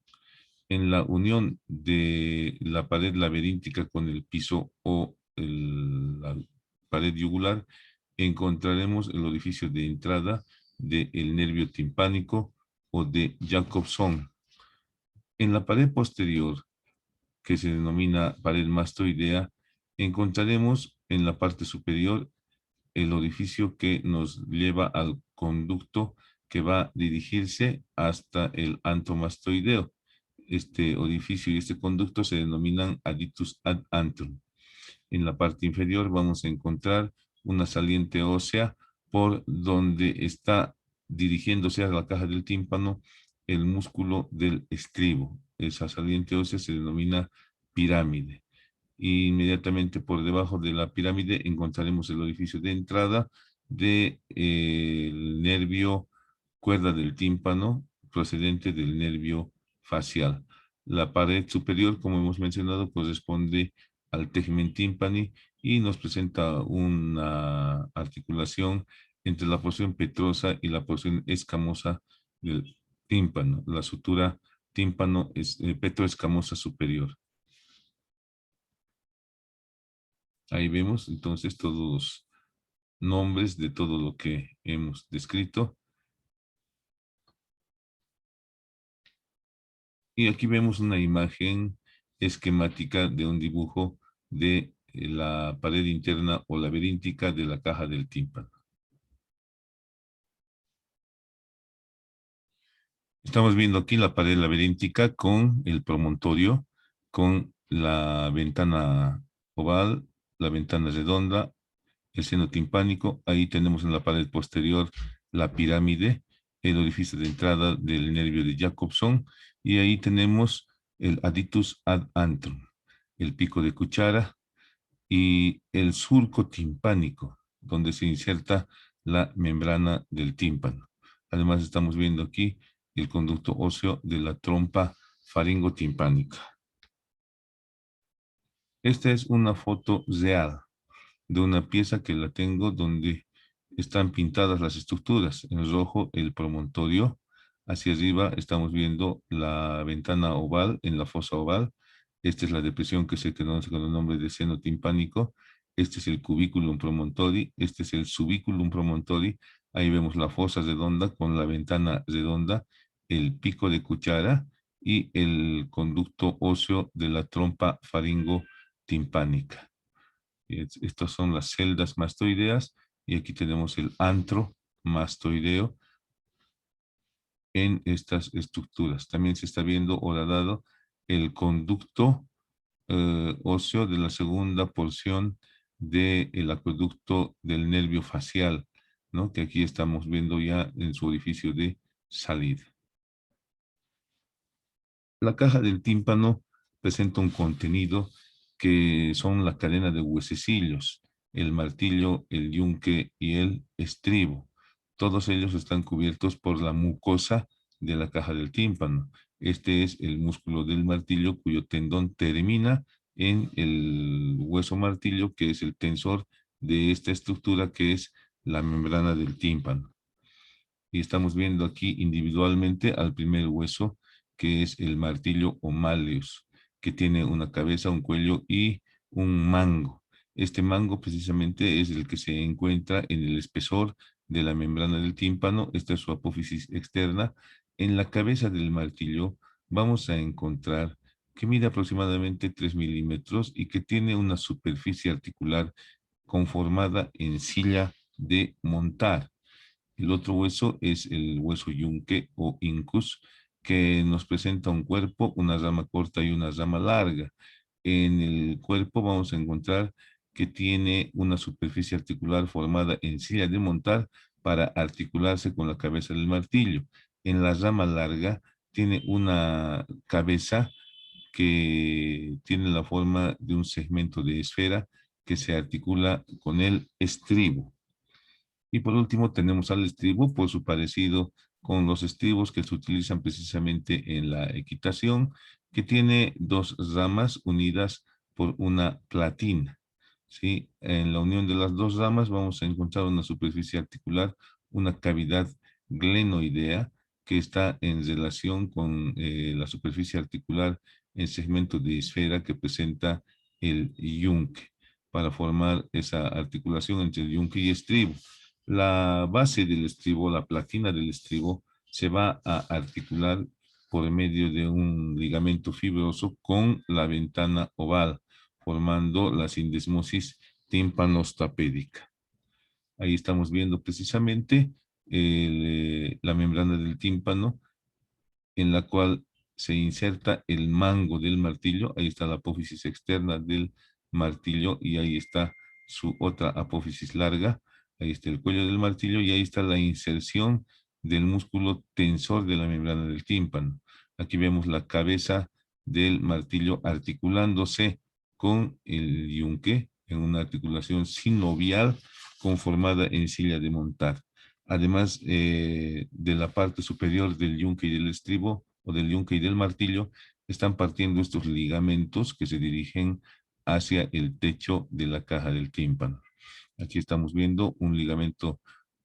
En la unión de la pared laberíntica con el piso o la pared yugular, encontraremos el orificio de entrada del nervio timpánico o de Jacobson. En la pared posterior, que se denomina pared mastoidea, encontraremos en la parte superior el orificio que nos lleva al conducto que va a dirigirse hasta el antomastoideo. Este orificio y este conducto se denominan adictus ad antrum. En la parte inferior vamos a encontrar una saliente ósea por donde está dirigiéndose a la caja del tímpano el músculo del estribo. Esa saliente ósea se denomina pirámide. Y inmediatamente por debajo de la pirámide encontraremos el orificio de entrada del nervio cuerda del tímpano procedente del nervio facial. La pared superior, como hemos mencionado, corresponde al tegmen tímpani y nos presenta una articulación entre la porción petrosa y la porción escamosa del tímpano, la sutura tímpano petroescamosa superior. Ahí vemos entonces todos los nombres de todo lo que hemos descrito. Y aquí vemos una imagen esquemática de un dibujo de la pared interna o laberíntica de la caja del tímpano. Estamos viendo aquí la pared laberíntica con el promontorio, con la ventana oval, la ventana redonda, el seno timpánico. Ahí tenemos en la pared posterior la pirámide, el orificio de entrada del nervio de Jacobson, y ahí tenemos el adictus ad antrum, el pico de cuchara y el surco timpánico, donde se inserta la membrana del tímpano. Además estamos viendo aquí el conducto óseo de la trompa faringotimpánica. Esta es una foto real de una pieza que la tengo donde están pintadas las estructuras. En rojo el promontorio. Hacia arriba estamos viendo la ventana oval en la fosa oval. Esta es la depresión que se conoce con el nombre de seno timpánico. Este es el cubiculum promontori. Este es el subiculum promontori. Ahí vemos la fosa redonda con la ventana redonda, el pico de cuchara y el conducto óseo de la trompa faringo timpánica. Estas son las celdas mastoideas y aquí tenemos el antro mastoideo en estas estructuras. También se está viendo horadado el conducto óseo de la segunda porción del acueducto del nervio facial, ¿no? Que aquí estamos viendo ya en su orificio de salida. La caja del tímpano presenta un contenido que son la cadena de huesecillos, el martillo, el yunque y el estribo. Todos ellos están cubiertos por la mucosa de la caja del tímpano. Este es el músculo del martillo cuyo tendón termina en el hueso martillo, que es el tensor de esta estructura que es la membrana del tímpano. Y estamos viendo aquí individualmente al primer hueso, que es el martillo o malleus, que tiene una cabeza, un cuello y un mango. Este mango precisamente es el que se encuentra en el espesor de la membrana del tímpano. Esta es su apófisis externa. En la cabeza del martillo vamos a encontrar que mide aproximadamente 3 milímetros y que tiene una superficie articular conformada en silla de montar. El otro hueso es el hueso yunque o incus, que nos presenta un cuerpo, una rama corta y una rama larga. En el cuerpo vamos a encontrar que tiene una superficie articular formada en silla de montar para articularse con la cabeza del martillo. En la rama larga tiene una cabeza que tiene la forma de un segmento de esfera que se articula con el estribo. Y por último tenemos al estribo por su parecido con los estribos que se utilizan precisamente en la equitación, que tiene dos ramas unidas por una platina. ¿Sí? En la unión de las dos ramas vamos a encontrar una superficie articular, una cavidad glenoidea que está en relación con la superficie articular en segmento de esfera que presenta el yunque para formar esa articulación entre el yunque y estribo. La base del estribo, la platina del estribo, se va a articular por medio de un ligamento fibroso con la ventana oval, formando la sindesmosis tímpanostápedica. Ahí estamos viendo precisamente la membrana del tímpano en la cual se inserta el mango del martillo. Ahí está la apófisis externa del martillo y ahí está su otra apófisis larga. Ahí está el cuello del martillo y ahí está la inserción del músculo tensor de la membrana del tímpano. Aquí vemos la cabeza del martillo articulándose con el yunque en una articulación sinovial conformada en silla de montar. Además de la parte superior del yunque y del estribo, o del yunque y del martillo, están partiendo estos ligamentos que se dirigen hacia el techo de la caja del tímpano. Aquí estamos viendo un ligamento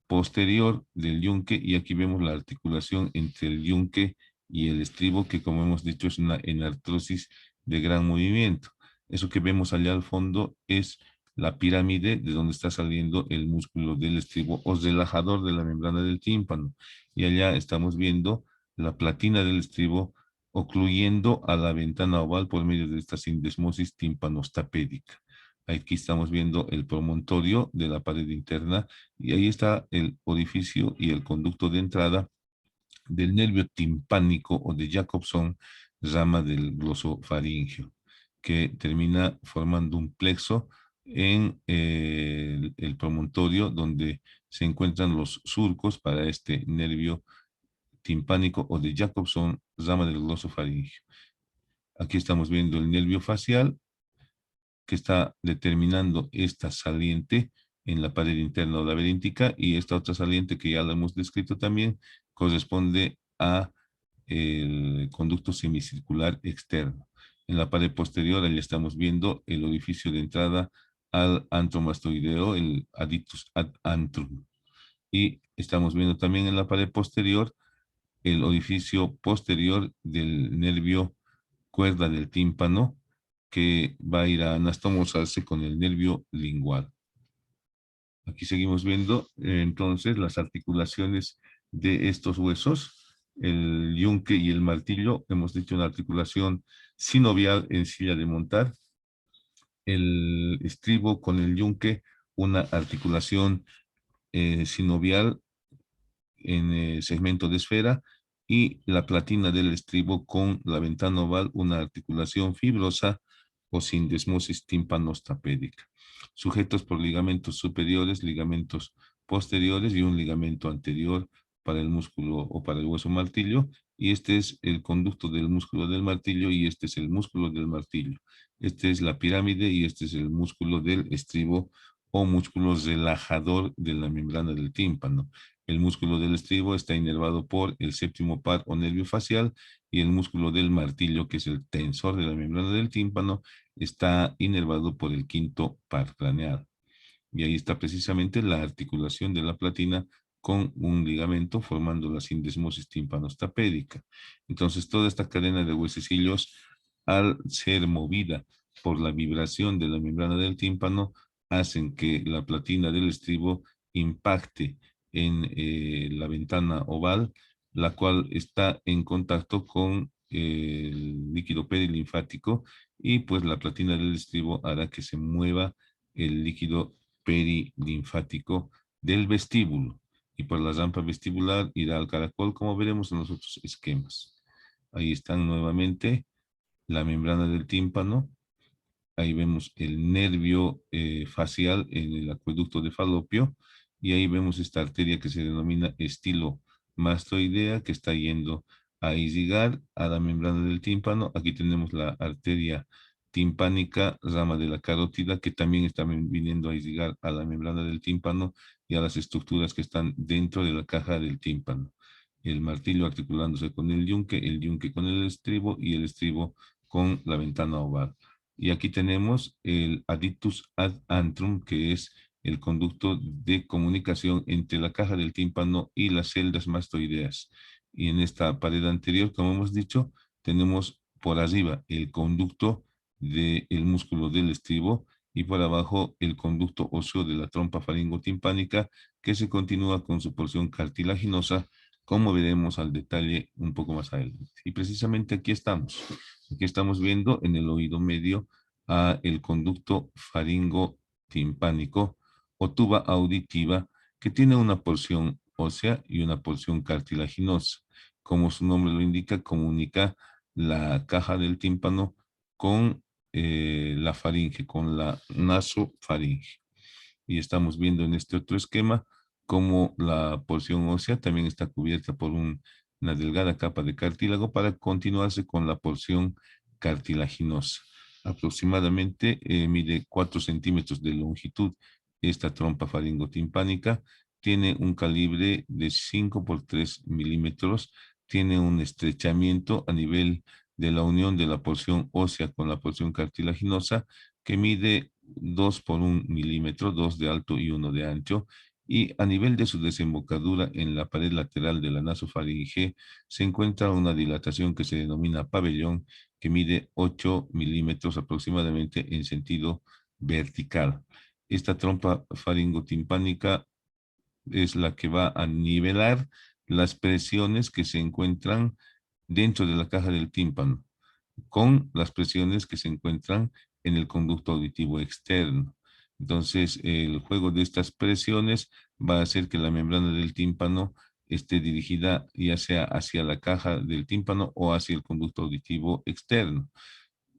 posterior del yunque y aquí vemos la articulación entre el yunque y el estribo, que como hemos dicho es una enartrosis de gran movimiento. Eso que vemos allá al fondo es la pirámide de donde está saliendo el músculo del estribo o relajador de la membrana del tímpano. Y allá estamos viendo la platina del estribo ocluyendo a la ventana oval por medio de esta sindesmosis tímpanostápedica. Aquí estamos viendo el promontorio de la pared interna y ahí está el orificio y el conducto de entrada del nervio timpánico o de Jacobson, rama del glosofaringio, que termina formando un plexo en el promontorio donde se encuentran los surcos para este nervio timpánico o de Jacobson, rama del glosofaringio. Aquí estamos viendo el nervio facial que está determinando esta saliente en la pared interna o laberíntica y esta otra saliente que ya la hemos descrito también corresponde a el conducto semicircular externo. En la pared posterior ahí estamos viendo el orificio de entrada al antromastoideo, el adictus ad antrum. Y estamos viendo también en la pared posterior el orificio posterior del nervio cuerda del tímpano que va a ir a anastomosarse con el nervio lingual. Aquí seguimos viendo entonces las articulaciones de estos huesos. El yunque y el martillo, hemos dicho una articulación sinovial en silla de montar. El estribo con el yunque, una articulación sinovial en segmento de esfera y la platina del estribo con la ventana oval, una articulación fibrosa o sindesmosis tímpanostápedica, sujetos por ligamentos superiores, ligamentos posteriores y un ligamento anterior para el músculo o para el hueso martillo, y este es el conducto del músculo del martillo y este es el músculo del martillo. Este es la pirámide y este es el músculo del estribo o músculo relajador de la membrana del tímpano. El músculo del estribo está inervado por el séptimo par o nervio facial y el músculo del martillo, que es el tensor de la membrana del tímpano, está inervado por el quinto par craneal. Y ahí está precisamente la articulación de la platina con un ligamento formando la sindesmosis tímpano-estapédica. Entonces, toda esta cadena de huesecillos, al ser movida por la vibración de la membrana del tímpano, hacen que la platina del estribo impacte en la ventana oval, la cual está en contacto con el líquido perilinfático, y pues la platina del estribo hará que se mueva el líquido perilinfático del vestíbulo, y por la rampa vestibular irá al caracol, como veremos en los otros esquemas. Ahí están nuevamente la membrana del tímpano. Ahí vemos el nervio facial en el acueducto de Falopio, y ahí vemos esta arteria que se denomina estilo mastoidea, que está yendo a irrigar a la membrana del tímpano. Aquí tenemos la arteria timpánica, rama de la carótida, que también está viniendo a irrigar a la membrana del tímpano y a las estructuras que están dentro de la caja del tímpano. El martillo articulándose con el yunque con el estribo y el estribo con la ventana oval. Y aquí tenemos el adductus ad antrum, que es el conducto de comunicación entre la caja del tímpano y las celdas mastoideas. Y en esta pared anterior, como hemos dicho, tenemos por arriba el conducto del músculo del estribo y por abajo el conducto óseo de la trompa faringotimpánica, que se continúa con su porción cartilaginosa, como veremos al detalle un poco más adelante. Y precisamente aquí estamos. Aquí estamos viendo en el oído medio a el conducto faringotimpánico o tuba auditiva, que tiene una porción ósea y una porción cartilaginosa. Como su nombre lo indica, comunica la caja del tímpano con la faringe, con la nasofaringe. Y estamos viendo en este otro esquema cómo la porción ósea también está cubierta por una delgada capa de cartílago para continuarse con la porción cartilaginosa. Aproximadamente mide 4 centímetros de longitud esta trompa faringotimpánica, tiene un calibre de 5 por 3 milímetros, tiene un estrechamiento a nivel de la unión de la porción ósea con la porción cartilaginosa, que mide 2 por 1 milímetro, 2 de alto y 1 de ancho, y a nivel de su desembocadura en la pared lateral de la nasofaringe se encuentra una dilatación que se denomina pabellón, que mide 8 milímetros aproximadamente en sentido vertical. Esta trompa faringotimpánica es la que va a nivelar las presiones que se encuentran dentro de la caja del tímpano con las presiones que se encuentran en el conducto auditivo externo. Entonces, el juego de estas presiones va a hacer que la membrana del tímpano esté dirigida ya sea hacia la caja del tímpano o hacia el conducto auditivo externo.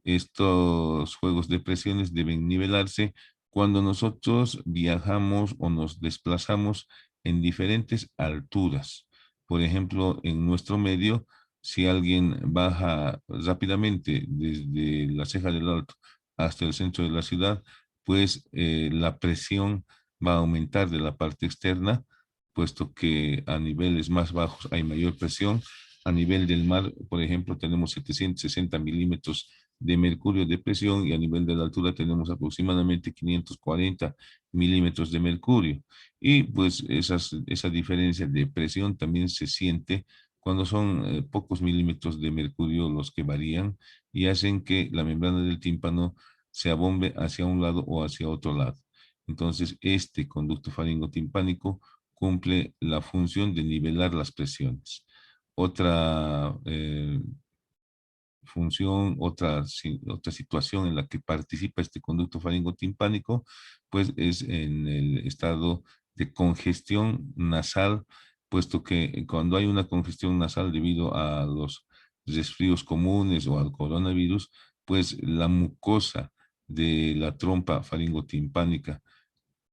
Estos juegos de presiones deben nivelarse cuando nosotros viajamos o nos desplazamos en diferentes alturas. Por ejemplo, en nuestro medio, si alguien baja rápidamente desde la ceja del alto hasta el centro de la ciudad, pues la presión va a aumentar de la parte externa, puesto que a niveles más bajos hay mayor presión. A nivel del mar, por ejemplo, tenemos 760 milímetros de mercurio de presión, y a nivel de la altura tenemos aproximadamente 540 milímetros de mercurio. Y pues esa diferencia de presión también se siente cuando son pocos milímetros de mercurio los que varían y hacen que la membrana del tímpano se abombe hacia un lado o hacia otro lado. Entonces, este conducto faringotimpánico cumple la función de nivelar las presiones. Otra función, otra situación en la que participa este conducto faringotimpánico, pues es en el estado de congestión nasal, puesto que cuando hay una congestión nasal debido a los resfríos comunes o al coronavirus, pues la mucosa de la trompa faringotimpánica,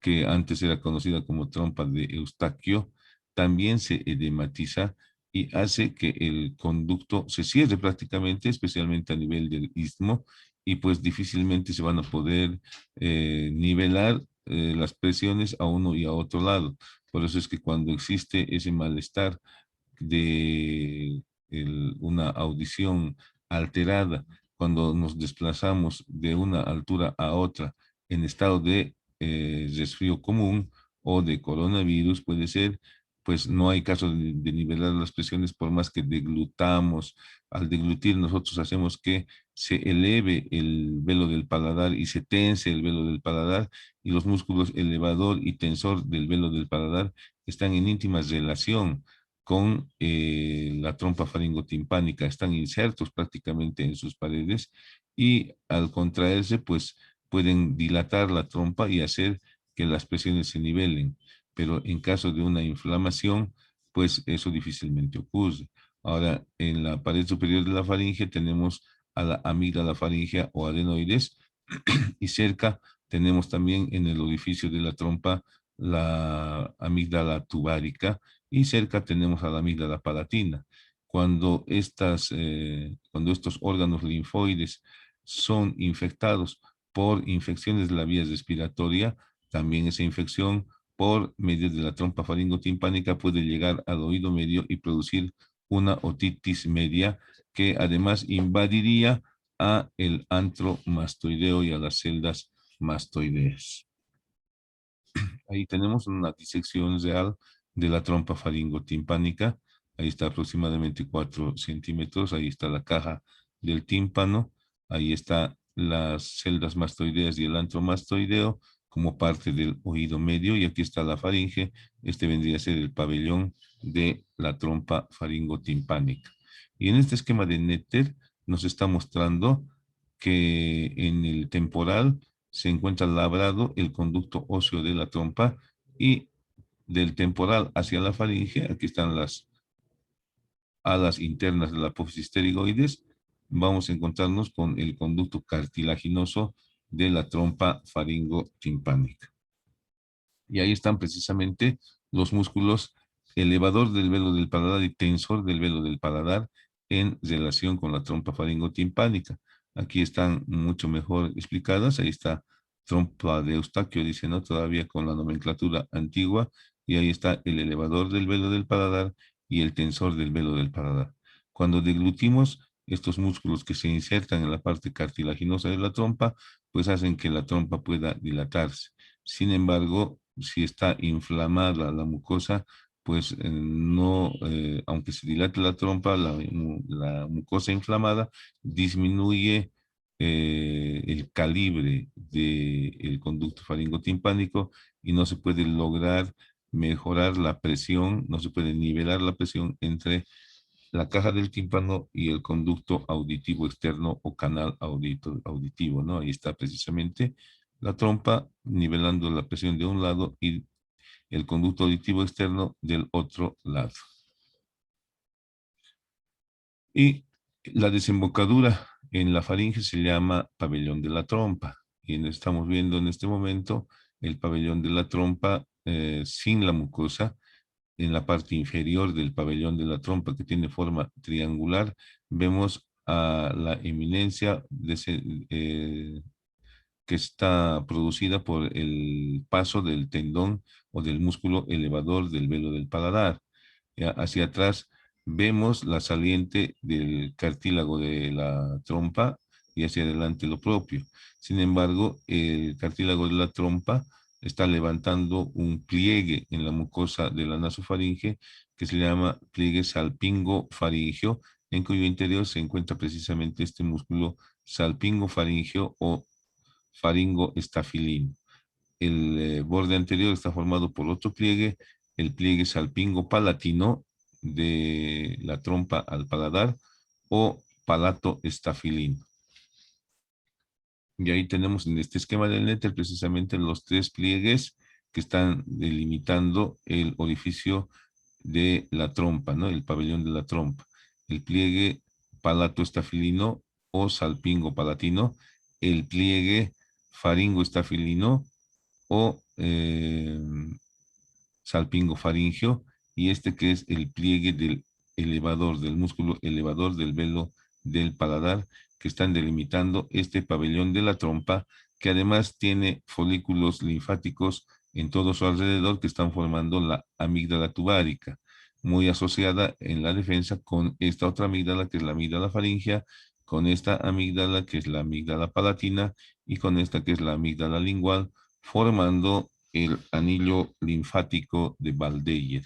que antes era conocida como trompa de Eustaquio, también se edematiza y hace que el conducto se cierre prácticamente, especialmente a nivel del istmo, y pues difícilmente se van a poder nivelar las presiones a uno y a otro lado. Por eso es que cuando existe ese malestar de una audición alterada, cuando nos desplazamos de una altura a otra en estado de resfrío común o de coronavirus, puede ser, pues no hay caso de nivelar las presiones por más que deglutamos. Al deglutir nosotros hacemos que se eleve el velo del paladar y se tense el velo del paladar, y los músculos elevador y tensor del velo del paladar están en íntima relación con la trompa faringotimpánica, están insertos prácticamente en sus paredes, y al contraerse pues pueden dilatar la trompa y hacer que las presiones se nivelen, pero en caso de una inflamación pues eso difícilmente ocurre. Ahora, en la pared superior de la faringe tenemos a la amígdala faríngea o adenoides, y cerca tenemos también en el orificio de la trompa la amígdala tubárica, y cerca tenemos a la amígdala palatina. Cuando estos órganos linfoides son infectados por infecciones de la vía respiratoria, también esa infección por medio de la trompa faringotimpánica puede llegar al oído medio y producir una otitis media que además invadiría a el antro mastoideo y a las celdas mastoideas. Ahí tenemos una disección real de la trompa faringotimpánica. Ahí está aproximadamente 4 centímetros. Ahí está la caja del tímpano. Ahí están las celdas mastoideas y el antro mastoideo como parte del oído medio. Y aquí está la faringe. Este vendría a ser el pabellón de la trompa faringotimpánica. Y en este esquema de Netter nos está mostrando que en el temporal se encuentra labrado el conducto óseo de la trompa, y del temporal hacia la faringe, aquí están las alas internas de la apófisis pterigoides, vamos a encontrarnos con el conducto cartilaginoso de la trompa faringotimpánica. Y ahí están precisamente los músculos elevador del velo del paladar y tensor del velo del paladar en relación con la trompa faringotimpánica. Aquí están mucho mejor explicadas. Ahí está trompa de Eustaquio, dice, ¿no? Todavía con la nomenclatura antigua. Y ahí está el elevador del velo del paladar y el tensor del velo del paladar. Cuando deglutimos, estos músculos que se insertan en la parte cartilaginosa de la trompa, pues hacen que la trompa pueda dilatarse. Sin embargo, si está inflamada la mucosa, pues no, aunque se dilate la trompa, la mucosa inflamada disminuye el calibre del conducto faringotimpánico, y no se puede lograr mejorar la presión, no se puede nivelar la presión entre la caja del tímpano y el conducto auditivo externo o canal auditivo, ¿no? Ahí está precisamente la trompa nivelando la presión de un lado y el conducto auditivo externo del otro lado. Y la desembocadura en la faringe se llama pabellón de la trompa. Y estamos viendo en este momento el pabellón de la trompa sin la mucosa. En la parte inferior del pabellón de la trompa, que tiene forma triangular, vemos a la eminencia que está producida por el paso del tendón o del músculo elevador del velo del paladar. Ya, hacia atrás vemos la saliente del cartílago de la trompa, y hacia adelante lo propio. Sin embargo, el cartílago de la trompa está levantando un pliegue en la mucosa de la nasofaringe que se llama pliegue salpingo-faringeo, en cuyo interior se encuentra precisamente este músculo salpingo-faringeo o faringoestafilino. El borde anterior está formado por otro pliegue, el pliegue salpingo-palatino de la trompa al paladar o palato estafilino. Y ahí tenemos en este esquema del Netter precisamente los tres pliegues que están delimitando el orificio de la trompa, ¿no? El pabellón de la trompa. El pliegue palato estafilino o salpingo palatino, el pliegue faringo estafilino o salpingo faringeo, y este que es el pliegue del elevador, del músculo elevador del velo del paladar, que están delimitando este pabellón de la trompa que además tiene folículos linfáticos en todo su alrededor que están formando la amígdala tubárica, muy asociada en la defensa con esta otra amígdala que es la amígdala faríngea, con esta amígdala que es la amígdala palatina y con esta que es la amígdala lingual, formando el anillo linfático de Waldeyer.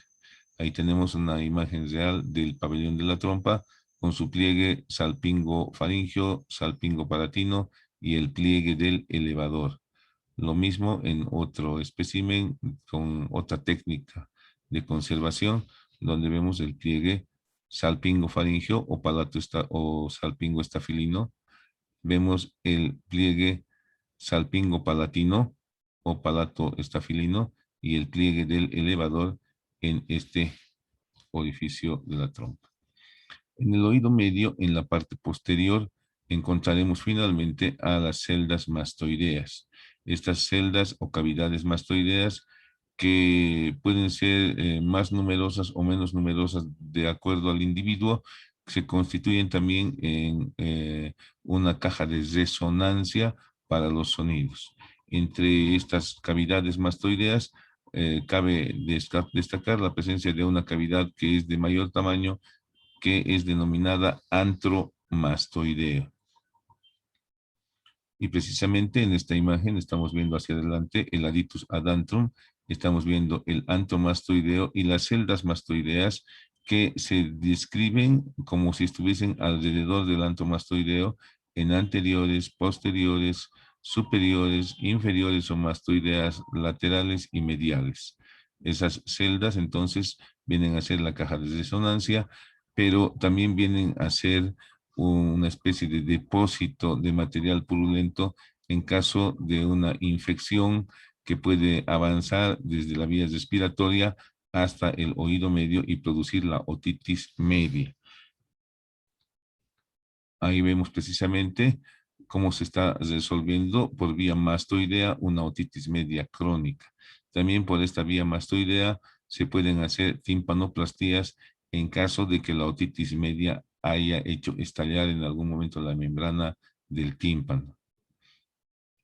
Ahí tenemos una imagen real del pabellón de la trompa con su pliegue salpingo faríngeo, salpingo palatino y el pliegue del elevador. Lo mismo en otro espécimen con otra técnica de conservación, donde vemos el pliegue salpingo faríngeo o palato o salpingo estafilino. Vemos el pliegue salpingo palatino o palato estafilino y el pliegue del elevador en este orificio de la trompa. En el oído medio, en la parte posterior, encontraremos finalmente a las celdas mastoideas. Estas celdas o cavidades mastoideas que pueden ser más numerosas o menos numerosas de acuerdo al individuo, se constituyen también en una caja de resonancia para los sonidos. Entre estas cavidades mastoideas, cabe destacar la presencia de una cavidad que es de mayor tamaño, que es denominada antromastoideo. Y precisamente en esta imagen estamos viendo hacia adelante el aditus adantrum, estamos viendo el antromastoideo y las celdas mastoideas que se describen como si estuviesen alrededor del antromastoideo en anteriores, posteriores, superiores, inferiores o mastoideas laterales y mediales. Esas celdas entonces vienen a ser la caja de resonancia, pero también vienen a ser una especie de depósito de material purulento en caso de una infección que puede avanzar desde la vía respiratoria hasta el oído medio y producir la otitis media. Ahí vemos precisamente cómo se está resolviendo por vía mastoidea una otitis media crónica. También por esta vía mastoidea se pueden hacer timpanoplastías en caso de que la otitis media haya hecho estallar en algún momento la membrana del tímpano.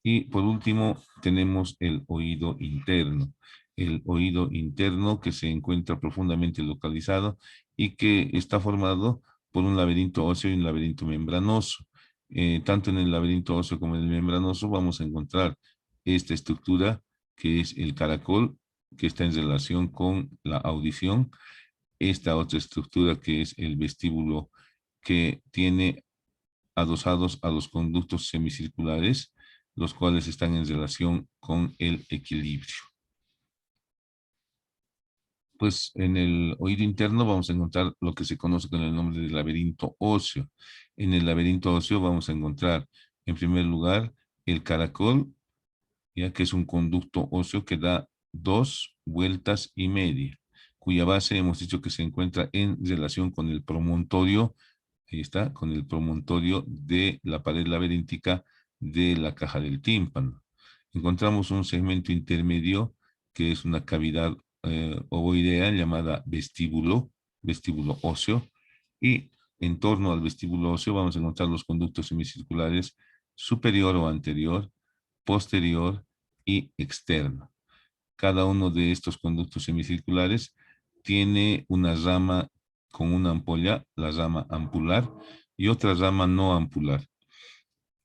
Y por último tenemos el oído interno. El oído interno que se encuentra profundamente localizado y que está formado por un laberinto óseo y un laberinto membranoso. Tanto en el laberinto óseo como en el membranoso vamos a encontrar esta estructura que es el caracol, que está en relación con la audición. Esta otra estructura que es el vestíbulo, que tiene adosados a los conductos semicirculares, los cuales están en relación con el equilibrio. Pues en el oído interno vamos a encontrar lo que se conoce con el nombre de laberinto óseo. En el laberinto óseo vamos a encontrar, en primer lugar, el caracol, ya que es un conducto óseo que da 2,5 vueltas, cuya base hemos dicho que se encuentra en relación con el promontorio. Ahí está, con el promontorio de la pared laberíntica de la caja del tímpano. Encontramos un segmento intermedio que es una cavidad ovoidea llamada vestíbulo óseo, y en torno al vestíbulo óseo vamos a encontrar los conductos semicirculares superior o anterior, posterior y externo. Cada uno de estos conductos semicirculares tiene una rama con una ampolla, la rama ampular, y otra rama no ampular.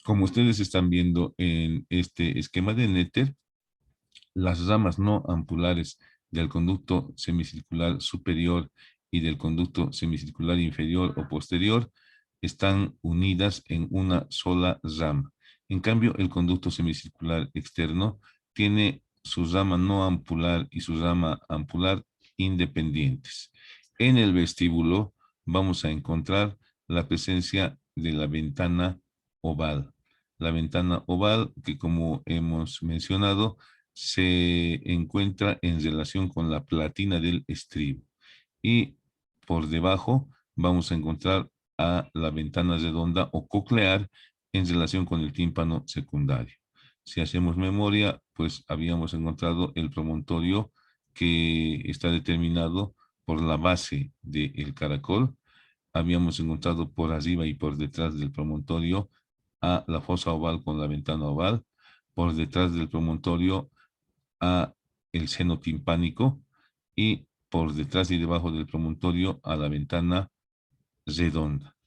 Como ustedes están viendo en este esquema de Netter, las ramas no ampulares del conducto semicircular superior y del conducto semicircular inferior o posterior están unidas en una sola rama. En cambio, el conducto semicircular externo tiene su rama no ampular y su rama ampular independientes. En el vestíbulo vamos a encontrar la presencia de la ventana oval. La ventana oval que, como hemos mencionado, se encuentra en relación con la platina del estribo. Y por debajo vamos a encontrar a la ventana redonda o coclear en relación con el tímpano secundario. Si hacemos memoria, pues habíamos encontrado el promontorio que está determinado por la base del caracol. Habíamos encontrado por arriba y por detrás del promontorio a la fosa oval con la ventana oval. por detrás del promontorio a el seno timpánico y por detrás y debajo del promontorio a la ventana redonda.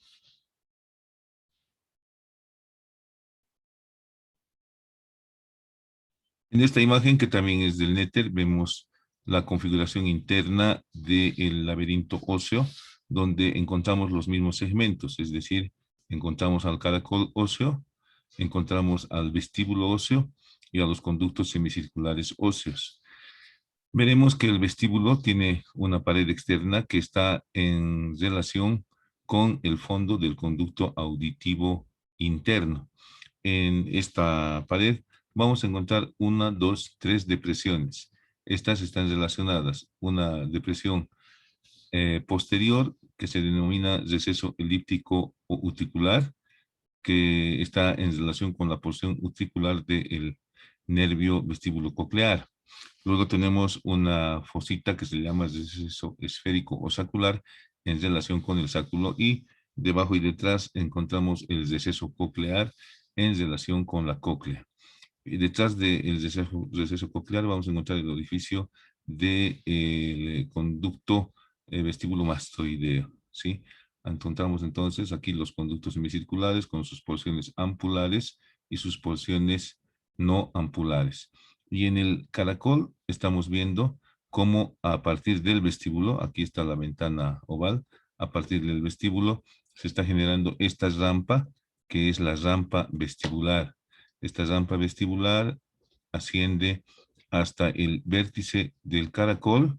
En esta imagen, que también es del Néter, vemos la configuración interna del laberinto óseo, donde encontramos los mismos segmentos, es decir, encontramos al caracol óseo, encontramos al vestíbulo óseo y a los conductos semicirculares óseos. Veremos que el vestíbulo tiene una pared externa que está en relación con el fondo del conducto auditivo interno. En esta pared vamos a encontrar una, dos, tres depresiones. Estas están relacionadas. Una depresión posterior, que se denomina receso elíptico o uticular, que está en relación con la porción uticular del nervio vestíbulo coclear. Luego tenemos una fosita que se llama receso esférico o sacular en relación con el sáculo, y debajo y detrás encontramos el receso coclear en relación con la cóclea. Y detrás del receso coclear vamos a encontrar el orificio del conducto vestíbulo mastoideo, ¿sí? Encontramos entonces aquí los conductos semicirculares con sus porciones ampulares y sus porciones no ampulares. Y en el caracol estamos viendo cómo a partir del vestíbulo, aquí está la ventana oval, a partir del vestíbulo se está generando esta rampa, que es la rampa vestibular. Esta rampa vestibular asciende hasta el vértice del caracol,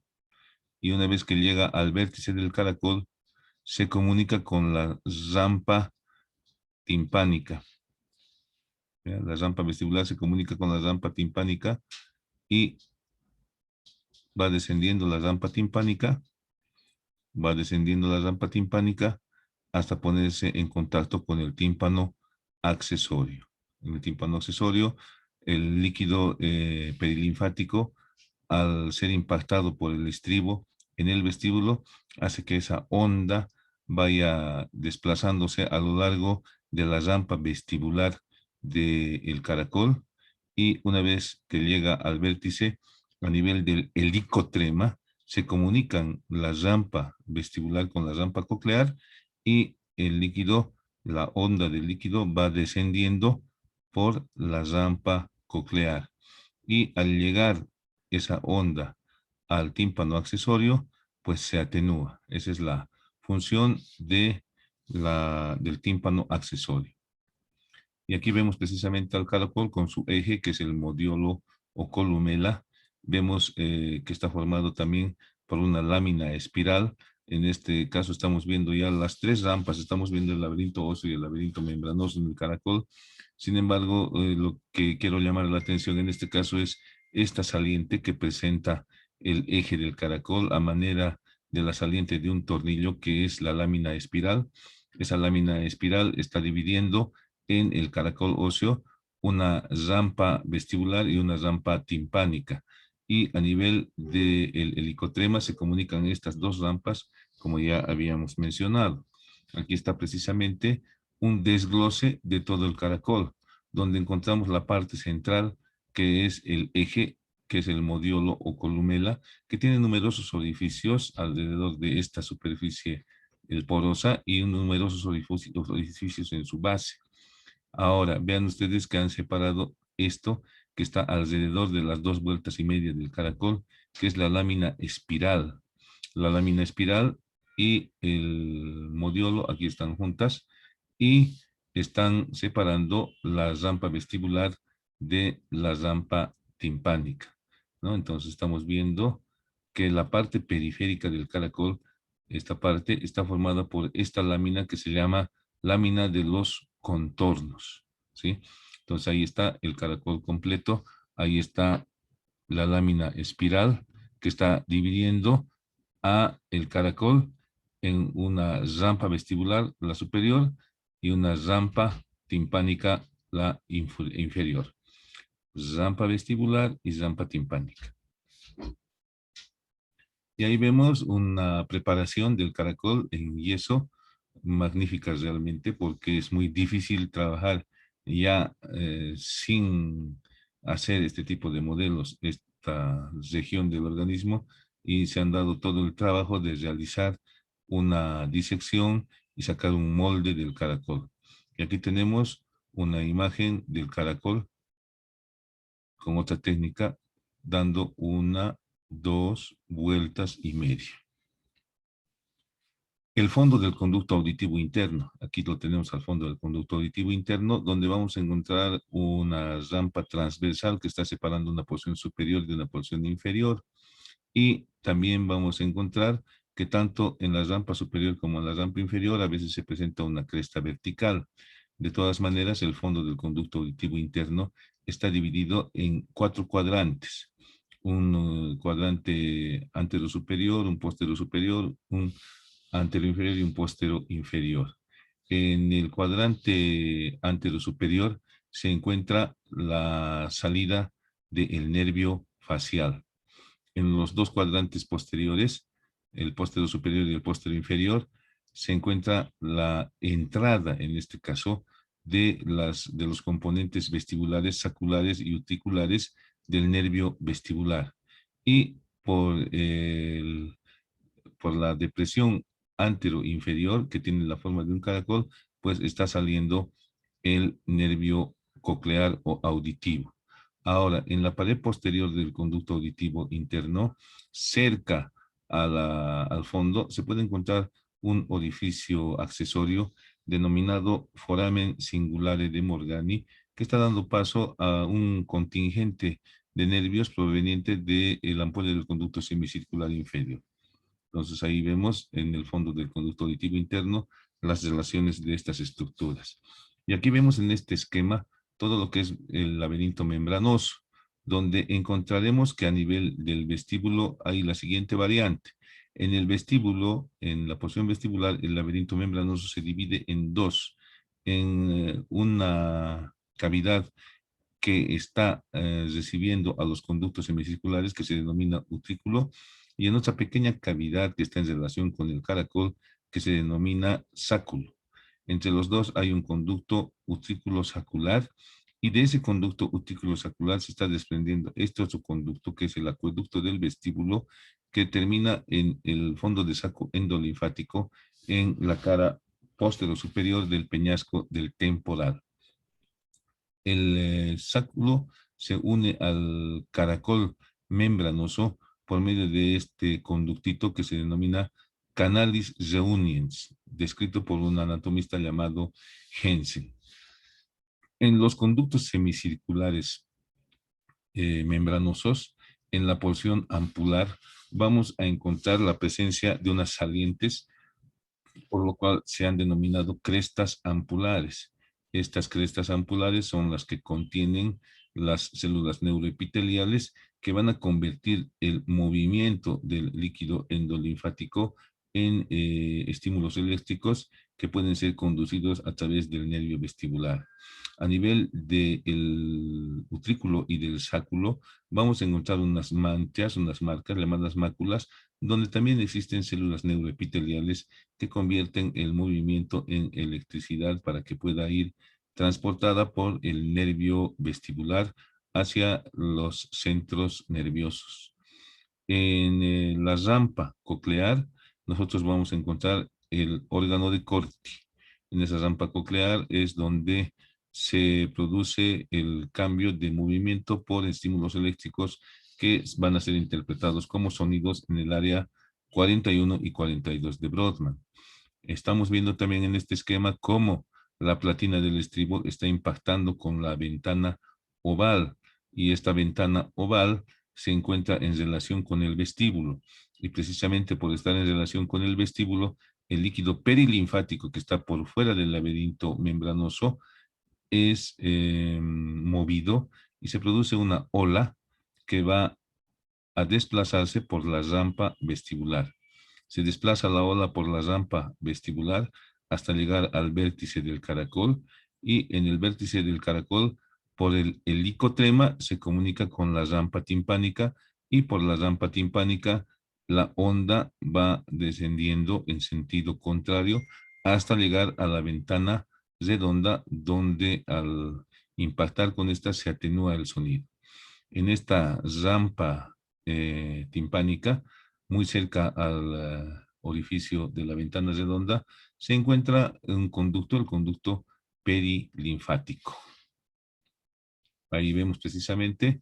y una vez que llega al vértice del caracol se comunica con la rampa timpánica. La rampa vestibular se comunica con la rampa timpánica y va descendiendo la rampa timpánica, va descendiendo la rampa timpánica hasta ponerse en contacto con el tímpano accesorio. En el tímpano accesorio, el líquido perilinfático, al ser impactado por el estribo en el vestíbulo, hace que esa onda vaya desplazándose a lo largo de la rampa vestibular del caracol, y una vez que llega al vértice, a nivel del helicotrema, se comunican la rampa vestibular con la rampa coclear, y el líquido, la onda del líquido va descendiendo por la rampa coclear, y al llegar esa onda al tímpano accesorio, pues se atenúa. Esa es la función del tímpano accesorio. Y aquí vemos precisamente al caracol con su eje, que es el modiolo o columela. Vemos que está formado también por una lámina espiral. En este caso estamos viendo ya las tres rampas, estamos viendo el laberinto óseo y el laberinto membranoso en el caracol. Sin embargo, lo que quiero llamar la atención en este caso es esta saliente que presenta el eje del caracol a manera de la saliente de un tornillo, que es la lámina espiral. Esa lámina espiral está dividiendo en el caracol óseo una rampa vestibular y una rampa timpánica. Y a nivel del helicotrema se comunican estas dos rampas, como ya habíamos mencionado. Aquí está precisamente un desglose de todo el caracol, donde encontramos la parte central, que es el eje, que es el modiolo o columela, que tiene numerosos orificios alrededor de esta superficie porosa, y numerosos orificios en su base. Ahora, vean ustedes que han separado esto que está alrededor de las 2,5 vueltas del caracol, que es la lámina espiral. La lámina espiral y el modiolo aquí están juntas, y están separando la rampa vestibular de la rampa timpánica, ¿no? Entonces estamos viendo que la parte periférica del caracol, esta parte, está formada por esta lámina que se llama lámina de los contornos, ¿sí? Entonces ahí está el caracol completo, ahí está la lámina espiral que está dividiendo a el caracol en una rampa vestibular, la superior, y una rampa timpánica, la inferior. Rampa vestibular y rampa timpánica. Y ahí vemos una preparación del caracol en yeso, magnífica realmente, porque es muy difícil trabajar ya sin hacer este tipo de modelos, esta región del organismo, y se han dado todo el trabajo de realizar una disección y sacar un molde del caracol. Y aquí tenemos una imagen del caracol con otra técnica dando una, dos vueltas y media. El fondo del conducto auditivo interno. Aquí lo tenemos al fondo del conducto auditivo interno, donde vamos a encontrar una rampa transversal que está separando una porción superior de una porción inferior. Y también vamos a encontrar que tanto en la rampa superior como en la rampa inferior a veces se presenta una cresta vertical. De todas maneras, el fondo del conducto auditivo interno está dividido en 4 cuadrantes. Un cuadrante antero superior, un postero superior, un antero inferior y un postero inferior. En el cuadrante antero superior se encuentra la salida del nervio facial. En los dos cuadrantes posteriores, el postero superior y el postero inferior, se encuentra la entrada, en este caso, de los componentes vestibulares, saculares y utriculares del nervio vestibular. Y por la depresión antero-inferior, que tiene la forma de un caracol, pues está saliendo el nervio coclear o auditivo. Ahora, en la pared posterior del conducto auditivo interno, cerca al fondo, se puede encontrar un orificio accesorio denominado foramen singulare de Morgani, que está dando paso a un contingente de nervios proveniente del ampolla del conducto semicircular inferior. Entonces ahí vemos en el fondo del conducto auditivo interno las relaciones de estas estructuras. Y aquí vemos en este esquema todo lo que es el laberinto membranoso, donde encontraremos que a nivel del vestíbulo hay la siguiente variante. En el vestíbulo, en la porción vestibular, el laberinto membranoso se divide en dos, en una cavidad que está recibiendo a los conductos semicirculares que se denomina utrículo, y en otra pequeña cavidad que está en relación con el caracol que se denomina sáculo. Entre los dos hay un conducto utrículo sacular, y de ese conducto utrículo sacular se está desprendiendo este otro conducto que es el acueducto del vestíbulo, que termina en el fondo de saco endolinfático en la cara posterior superior del peñasco del temporal. El sáculo se une al caracol membranoso por medio de este conductito que se denomina canalis reuniens, descrito por un anatomista llamado Hensen. En los conductos semicirculares membranosos, en la porción ampular, vamos a encontrar la presencia de unas salientes, por lo cual se han denominado crestas ampulares. Estas crestas ampulares son las que contienen las células neuroepiteliales que van a convertir el movimiento del líquido endolinfático en estímulos eléctricos que pueden ser conducidos a través del nervio vestibular. A nivel del utrículo y del sáculo, vamos a encontrar unas manchas, unas marcas llamadas máculas, donde también existen células neuroepiteliales que convierten el movimiento en electricidad para que pueda ir transportada por el nervio vestibular hacia los centros nerviosos. En la rampa coclear, nosotros vamos a encontrar el órgano de Corti. En esa rampa coclear es donde se produce el cambio de movimiento por estímulos eléctricos que van a ser interpretados como sonidos en el área 41 y 42 de Brodmann. Estamos viendo también en este esquema cómo la platina del estribo está impactando con la ventana oval, y esta ventana oval se encuentra en relación con el vestíbulo, y precisamente por estar en relación con el vestíbulo, el líquido perilinfático que está por fuera del laberinto membranoso es movido y se produce una ola que va a desplazarse por la rampa vestibular. Se desplaza la ola por la rampa vestibular hasta llegar al vértice del caracol, y en el vértice del caracol, por el helicotrema, se comunica con la rampa timpánica, y por la rampa timpánica la onda va descendiendo en sentido contrario hasta llegar a la ventana redonda, donde al impactar con esta se atenúa el sonido. En esta rampa timpánica, muy cerca al orificio de la ventana redonda, se encuentra un conducto, el conducto perilinfático. Ahí vemos precisamente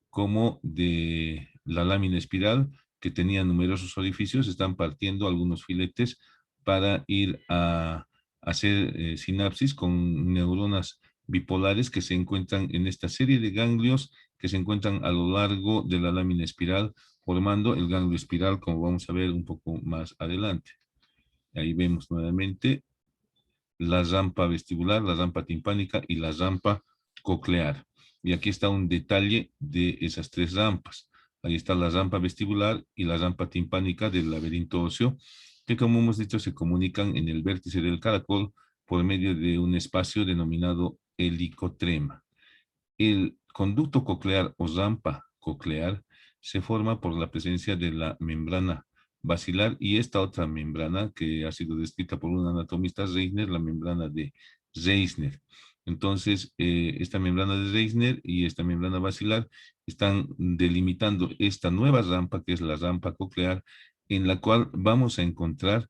cómo de la lámina espiral, que tenía numerosos orificios, están partiendo algunos filetes para ir a hacer sinapsis con neuronas bipolares que se encuentran en esta serie de ganglios que se encuentran a lo largo de la lámina espiral, formando el ganglio espiral, como vamos a ver un poco más adelante. Ahí vemos nuevamente la rampa vestibular, la rampa timpánica y la rampa coclear. Y aquí está un detalle de esas tres rampas. Ahí está la rampa vestibular y la rampa timpánica del laberinto óseo, que como hemos dicho se comunican en el vértice del caracol por medio de un espacio denominado helicotrema. El conducto coclear o rampa coclear se forma por la presencia de la membrana basilar y esta otra membrana que ha sido descrita por un anatomista Reisner, la membrana de Reisner. Entonces, esta membrana de Reisner y esta membrana basilar están delimitando esta nueva rampa, que es la rampa coclear, en la cual vamos a encontrar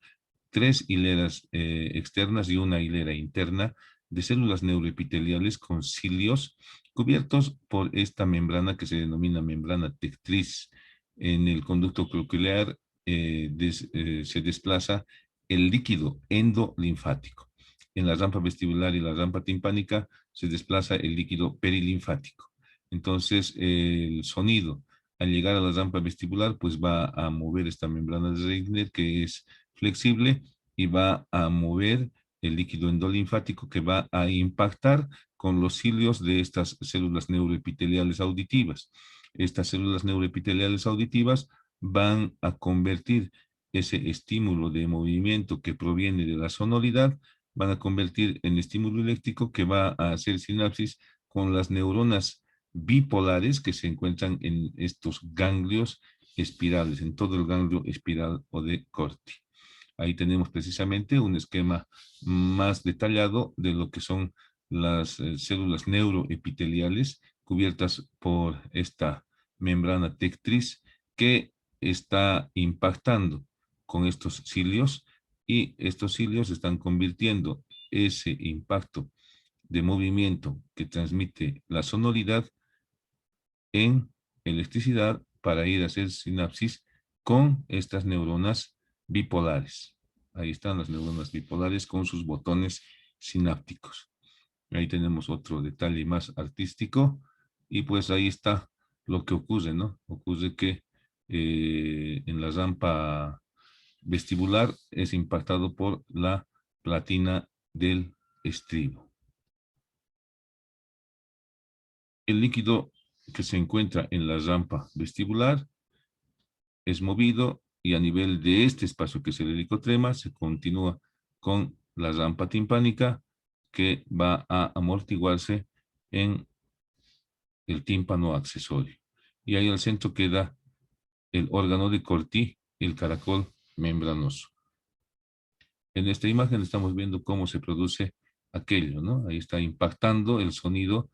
tres hileras externas y una hilera interna de células neuroepiteliales con cilios cubiertos por esta membrana que se denomina membrana tectriz. En el conducto coclear se desplaza el líquido endolinfático. En la rampa vestibular y la rampa timpánica se desplaza el líquido perilinfático. Entonces, el sonido al llegar a la rampa vestibular, pues va a mover esta membrana de Reisner que es flexible y va a mover el líquido endolinfático que va a impactar con los cilios de estas células neuroepiteliales auditivas. Estas células neuroepiteliales auditivas van a convertir ese estímulo de movimiento que proviene de la sonoridad, van a convertir en estímulo eléctrico que va a hacer sinapsis con las neuronas bipolares que se encuentran en estos ganglios espirales, en todo el ganglio espiral o de Corti. Ahí tenemos precisamente un esquema más detallado de lo que son las células neuroepiteliales cubiertas por esta membrana tectriz que está impactando con estos cilios y estos cilios están convirtiendo ese impacto de movimiento que transmite la sonoridad en electricidad para ir a hacer sinapsis con estas neuronas bipolares. Ahí están las neuronas bipolares con sus botones sinápticos. Ahí tenemos otro detalle más artístico y pues ahí está lo que ocurre, ¿no? Ocurre que en la rampa vestibular es impactado por la platina del estribo. El líquido que se encuentra en la rampa vestibular es movido y a nivel de este espacio que es el helicotrema se continúa con la rampa timpánica que va a amortiguarse en el tímpano accesorio. Y ahí al centro queda el órgano de Corti, el caracol membranoso. En esta imagen estamos viendo cómo se produce aquello, ¿no? Ahí está impactando el sonido,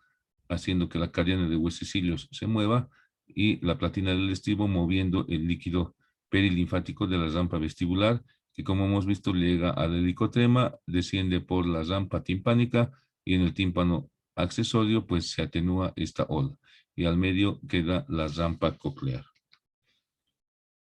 haciendo que la cadena de huesecillos se mueva y la platina del estribo moviendo el líquido perilinfático de la rampa vestibular, que como hemos visto llega al helicotrema, desciende por la rampa timpánica y en el tímpano accesorio pues se atenúa esta ola y al medio queda la rampa coclear.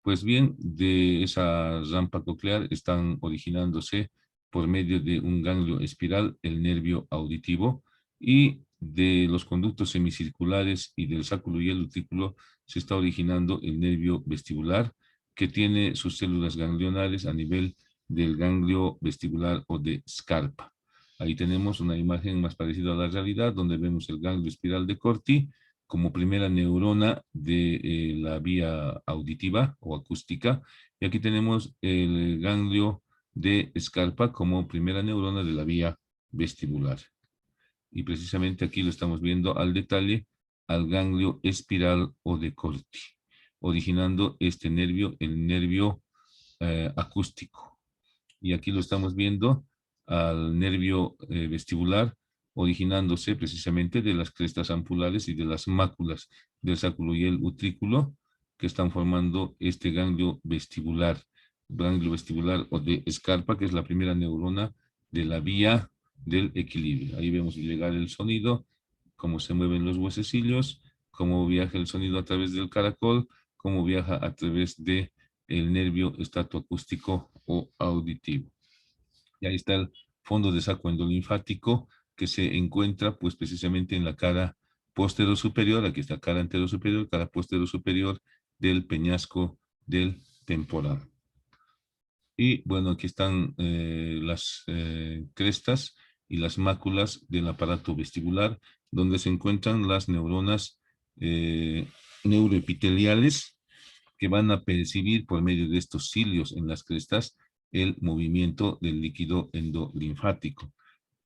Pues bien, de esa rampa coclear están originándose por medio de un ganglio espiral el nervio auditivo y de los conductos semicirculares y del sáculo y el utrículo se está originando el nervio vestibular que tiene sus células ganglionales a nivel del ganglio vestibular o de Scarpa. Ahí tenemos una imagen más parecida a la realidad donde vemos el ganglio espiral de Corti como primera neurona de la vía auditiva o acústica. Y aquí tenemos el ganglio de Scarpa como primera neurona de la vía vestibular. Y precisamente aquí lo estamos viendo al detalle al ganglio espiral o de Corti, originando este nervio, el nervio acústico. Y aquí lo estamos viendo al nervio vestibular originándose precisamente de las crestas ampulares y de las máculas del sacro y el utrículo, que están formando este ganglio vestibular o de Scarpa, que es la primera neurona de la vía del equilibrio. Ahí vemos llegar el sonido, cómo se mueven los huesecillos, cómo viaja el sonido a través del caracol, cómo viaja a través de el nervio estatoacústico o auditivo. Y ahí está el fondo de saco endolinfático que se encuentra pues precisamente en la cara posterior superior, aquí está cara antero superior, cara posterior superior del peñasco del temporal. Y bueno, aquí están las crestas y las máculas del aparato vestibular, donde se encuentran las neuronas neuroepiteliales que van a percibir por medio de estos cilios en las crestas el movimiento del líquido endolinfático.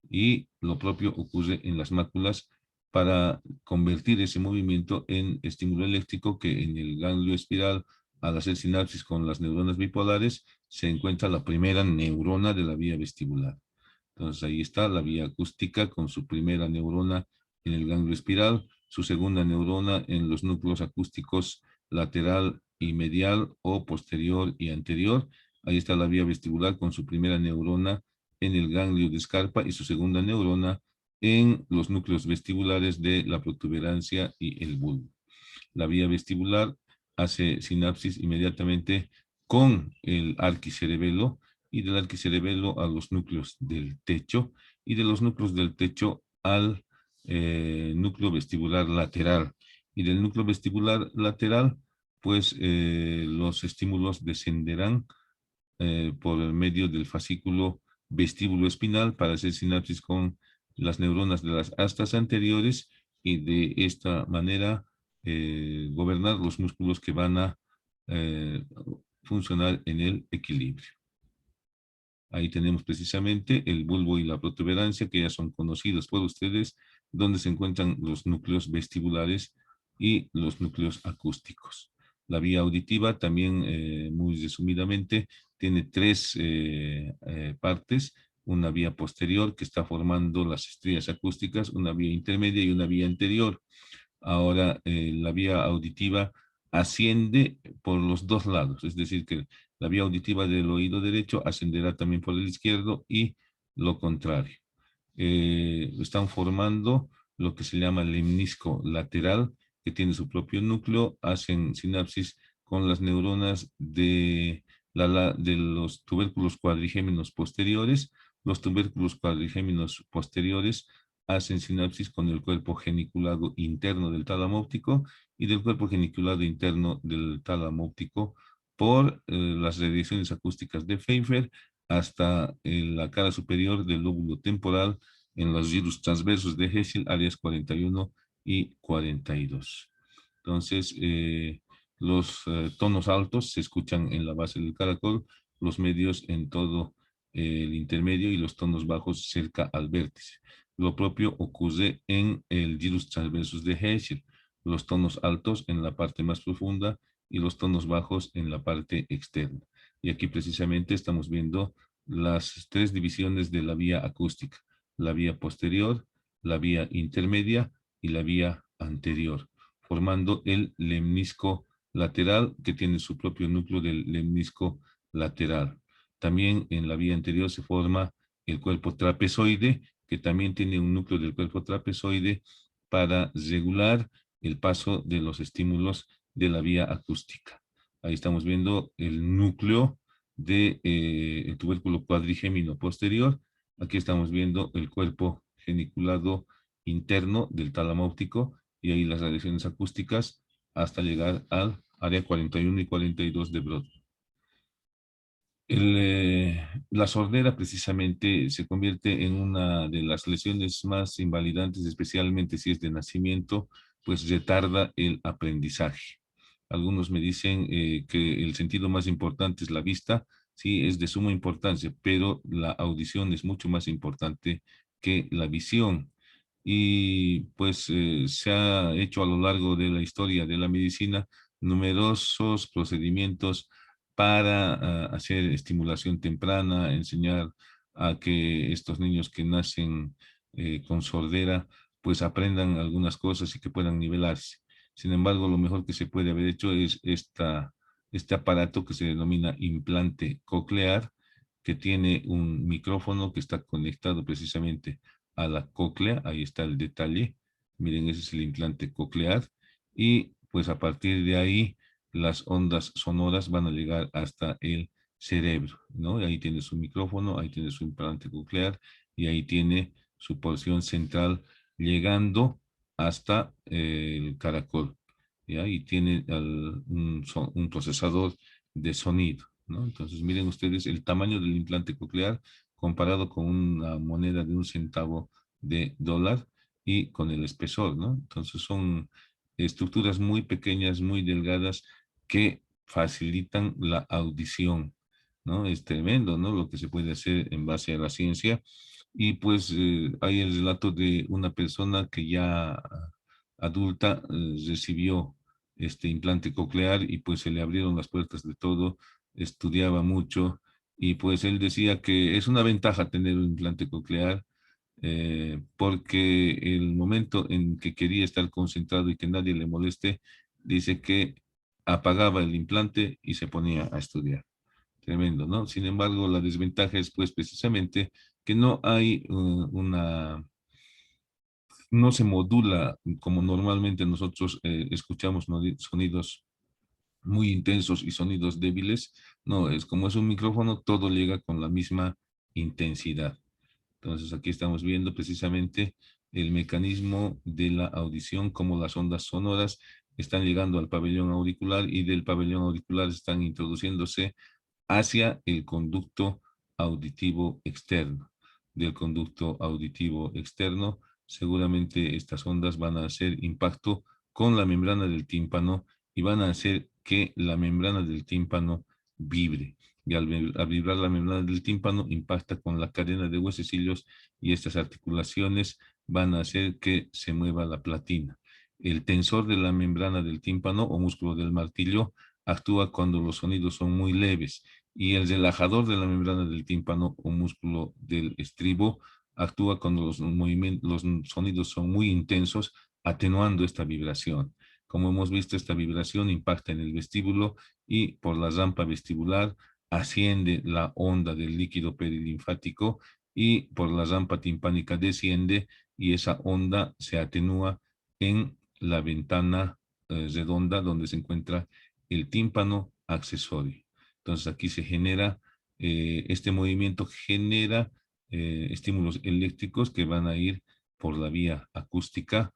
Y lo propio ocurre en las máculas para convertir ese movimiento en estímulo eléctrico que en el ganglio espiral, al hacer sinapsis con las neuronas bipolares, se encuentra la primera neurona de la vía vestibular. Entonces ahí está la vía acústica con su primera neurona en el ganglio espiral, su segunda neurona en los núcleos acústicos lateral y medial o posterior y anterior. Ahí está la vía vestibular con su primera neurona en el ganglio de Scarpa y su segunda neurona en los núcleos vestibulares de la protuberancia y el bulbo. La vía vestibular hace sinapsis inmediatamente con el arquicerebelo y del arquicerebelo a los núcleos del techo y de los núcleos del techo al núcleo vestibular lateral. Y del núcleo vestibular lateral, pues los estímulos descenderán por el medio del fascículo vestíbulo espinal para hacer sinapsis con las neuronas de las astas anteriores y de esta manera gobernar los músculos que van a eh, funcionar en el equilibrio. Ahí tenemos precisamente el bulbo y la protuberancia que ya son conocidos por ustedes, donde se encuentran los núcleos vestibulares y los núcleos acústicos. La vía auditiva también, muy resumidamente, tiene tres partes. Una vía posterior que está formando las estrías acústicas, una vía intermedia y una vía anterior. Ahora, la vía auditiva asciende por los dos lados, es decir, que la vía auditiva del oído derecho ascenderá también por el izquierdo y lo contrario. Están formando lo que se llama lemnisco lateral, que tiene su propio núcleo, hacen sinapsis con las neuronas de los tubérculos cuadrigéminos posteriores. Los tubérculos cuadrigéminos posteriores hacen sinapsis con el cuerpo geniculado interno del tálamo óptico y del cuerpo geniculado interno del tálamo óptico por las radiaciones acústicas de Pfeiffer hasta la cara superior del lóbulo temporal en los giros transversos de Herschel, áreas 41 y 42. Entonces, los tonos altos se escuchan en la base del caracol, los medios en todo el intermedio y los tonos bajos cerca al vértice. Lo propio ocurre en el gyrus transversus de Herschel, los tonos altos en la parte más profunda y los tonos bajos en la parte externa. Y aquí precisamente estamos viendo las tres divisiones de la vía acústica: la vía posterior, la vía intermedia y la vía anterior, formando el lemnisco lateral, que tiene su propio núcleo del lemnisco lateral. También en la vía anterior se forma el cuerpo trapezoide, que también tiene un núcleo del cuerpo trapezoide para regular el paso de los estímulos de la vía acústica. Ahí estamos viendo el núcleo del el tubérculo cuadrigémino posterior. Aquí estamos viendo el cuerpo geniculado interno del tálamo óptico y ahí las radiaciones acústicas hasta llegar al área 41 y 42 de Brodmann. La sordera precisamente se convierte en una de las lesiones más invalidantes, especialmente si es de nacimiento, pues retarda el aprendizaje. Algunos me dicen que el sentido más importante es la vista. Sí, es de suma importancia, pero la audición es mucho más importante que la visión. Y pues se ha hecho a lo largo de la historia de la medicina numerosos procedimientos para hacer estimulación temprana, enseñar a que estos niños que nacen con sordera, pues aprendan algunas cosas y que puedan nivelarse. Sin embargo, lo mejor que se puede haber hecho es este aparato que se denomina implante coclear, que tiene un micrófono que está conectado precisamente a la cóclea. Ahí está el detalle. Miren, ese es el implante coclear. Y pues a partir de ahí, las ondas sonoras van a llegar hasta el cerebro, ¿no? Y ahí tiene su micrófono, ahí tiene su implante coclear y ahí tiene su porción central llegando hasta el caracol, ¿ya? Y tiene un procesador de sonido, ¿no? Entonces, miren ustedes el tamaño del implante coclear comparado con una moneda de 1 centavo de dólar y con el espesor, ¿no? Entonces, son estructuras muy pequeñas, muy delgadas que facilitan la audición, ¿no? Es tremendo, ¿no? Lo que se puede hacer en base a la ciencia. Y pues hay el relato de una persona que ya adulta recibió este implante coclear y pues se le abrieron las puertas de todo, estudiaba mucho y pues él decía que es una ventaja tener un implante coclear porque el momento en que quería estar concentrado y que nadie le moleste, dice que apagaba el implante y se ponía a estudiar. Tremendo, ¿no? Sin embargo, la desventaja es pues precisamente que no hay no se modula como normalmente nosotros escuchamos sonidos muy intensos y sonidos débiles. No, es como es un micrófono, todo llega con la misma intensidad. Entonces aquí estamos viendo precisamente el mecanismo de la audición, cómo las ondas sonoras están llegando al pabellón auricular y del pabellón auricular están introduciéndose hacia el conducto auditivo externo. Del conducto auditivo externo, seguramente estas ondas van a hacer impacto con la membrana del tímpano y van a hacer que la membrana del tímpano vibre. Y al vibrar la membrana del tímpano, impacta con la cadena de huesecillos y estas articulaciones van a hacer que se mueva la platina. El tensor de la membrana del tímpano o músculo del martillo actúa cuando los sonidos son muy leves y el relajador de la membrana del tímpano o músculo del estribo actúa cuando los sonidos son muy intensos, atenuando esta vibración. Como hemos visto, esta vibración impacta en el vestíbulo y por la rampa vestibular asciende la onda del líquido perilinfático y por la rampa timpánica desciende y esa onda se atenúa en la ventana redonda donde se encuentra el tímpano accesorio. Entonces aquí se genera, este movimiento genera estímulos eléctricos que van a ir por la vía acústica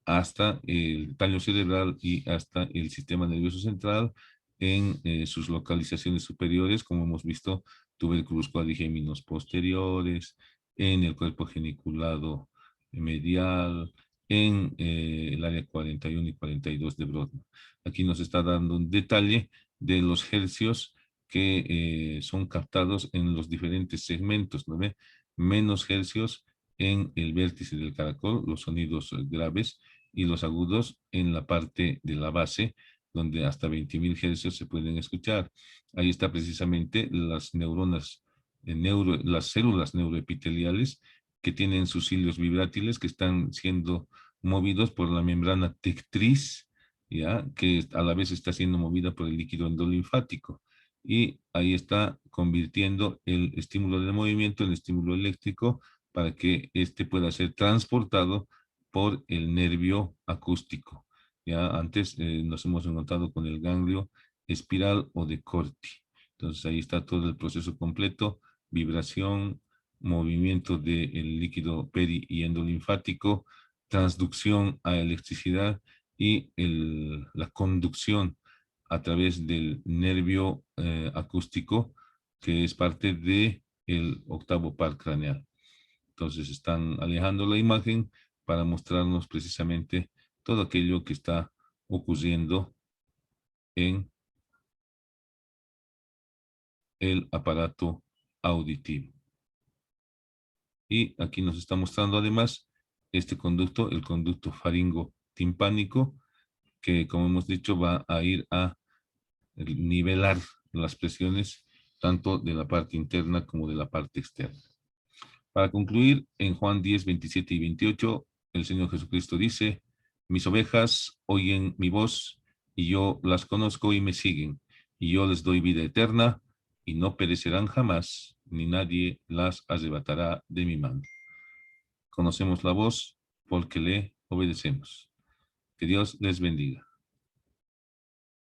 hasta el tallo cerebral y hasta el sistema nervioso central en sus localizaciones superiores, como hemos visto, tubérculos cuadrigéminos posteriores, en el cuerpo geniculado medial, en el área 41 y 42 de Brodmann. Aquí nos está dando un detalle de los hercios que son captados en los diferentes segmentos, ¿no ve? Menos hercios en el vértice del caracol, los sonidos graves, y los agudos en la parte de la base, donde hasta 20.000 hercios se pueden escuchar. Ahí está precisamente las neuronas, las células neuroepiteliales que tienen sus hilos vibrátiles que están siendo movidos por la membrana tectriz, ¿ya? Que a la vez está siendo movida por el líquido endolinfático. Y ahí está convirtiendo el estímulo de movimiento en estímulo eléctrico para que éste pueda ser transportado por el nervio acústico. Ya antes nos hemos encontrado con el ganglio espiral o de Corti. Entonces ahí está todo el proceso completo, vibración, movimiento del líquido peri y endolinfático, transducción a electricidad y la conducción a través del nervio acústico que es parte del octavo par craneal. Entonces están alejando la imagen para mostrarnos precisamente todo aquello que está ocurriendo en el aparato auditivo. Y aquí nos está mostrando además este conducto, el conducto faringo timpánico, que como hemos dicho va a ir a nivelar las presiones tanto de la parte interna como de la parte externa. Para concluir, en Juan 10, 27 y 28, el Señor Jesucristo dice, mis ovejas oyen mi voz y yo las conozco y me siguen, y yo les doy vida eterna y no perecerán jamás, ni nadie las arrebatará de mi mano. Conocemos la voz porque le obedecemos. Que Dios les bendiga.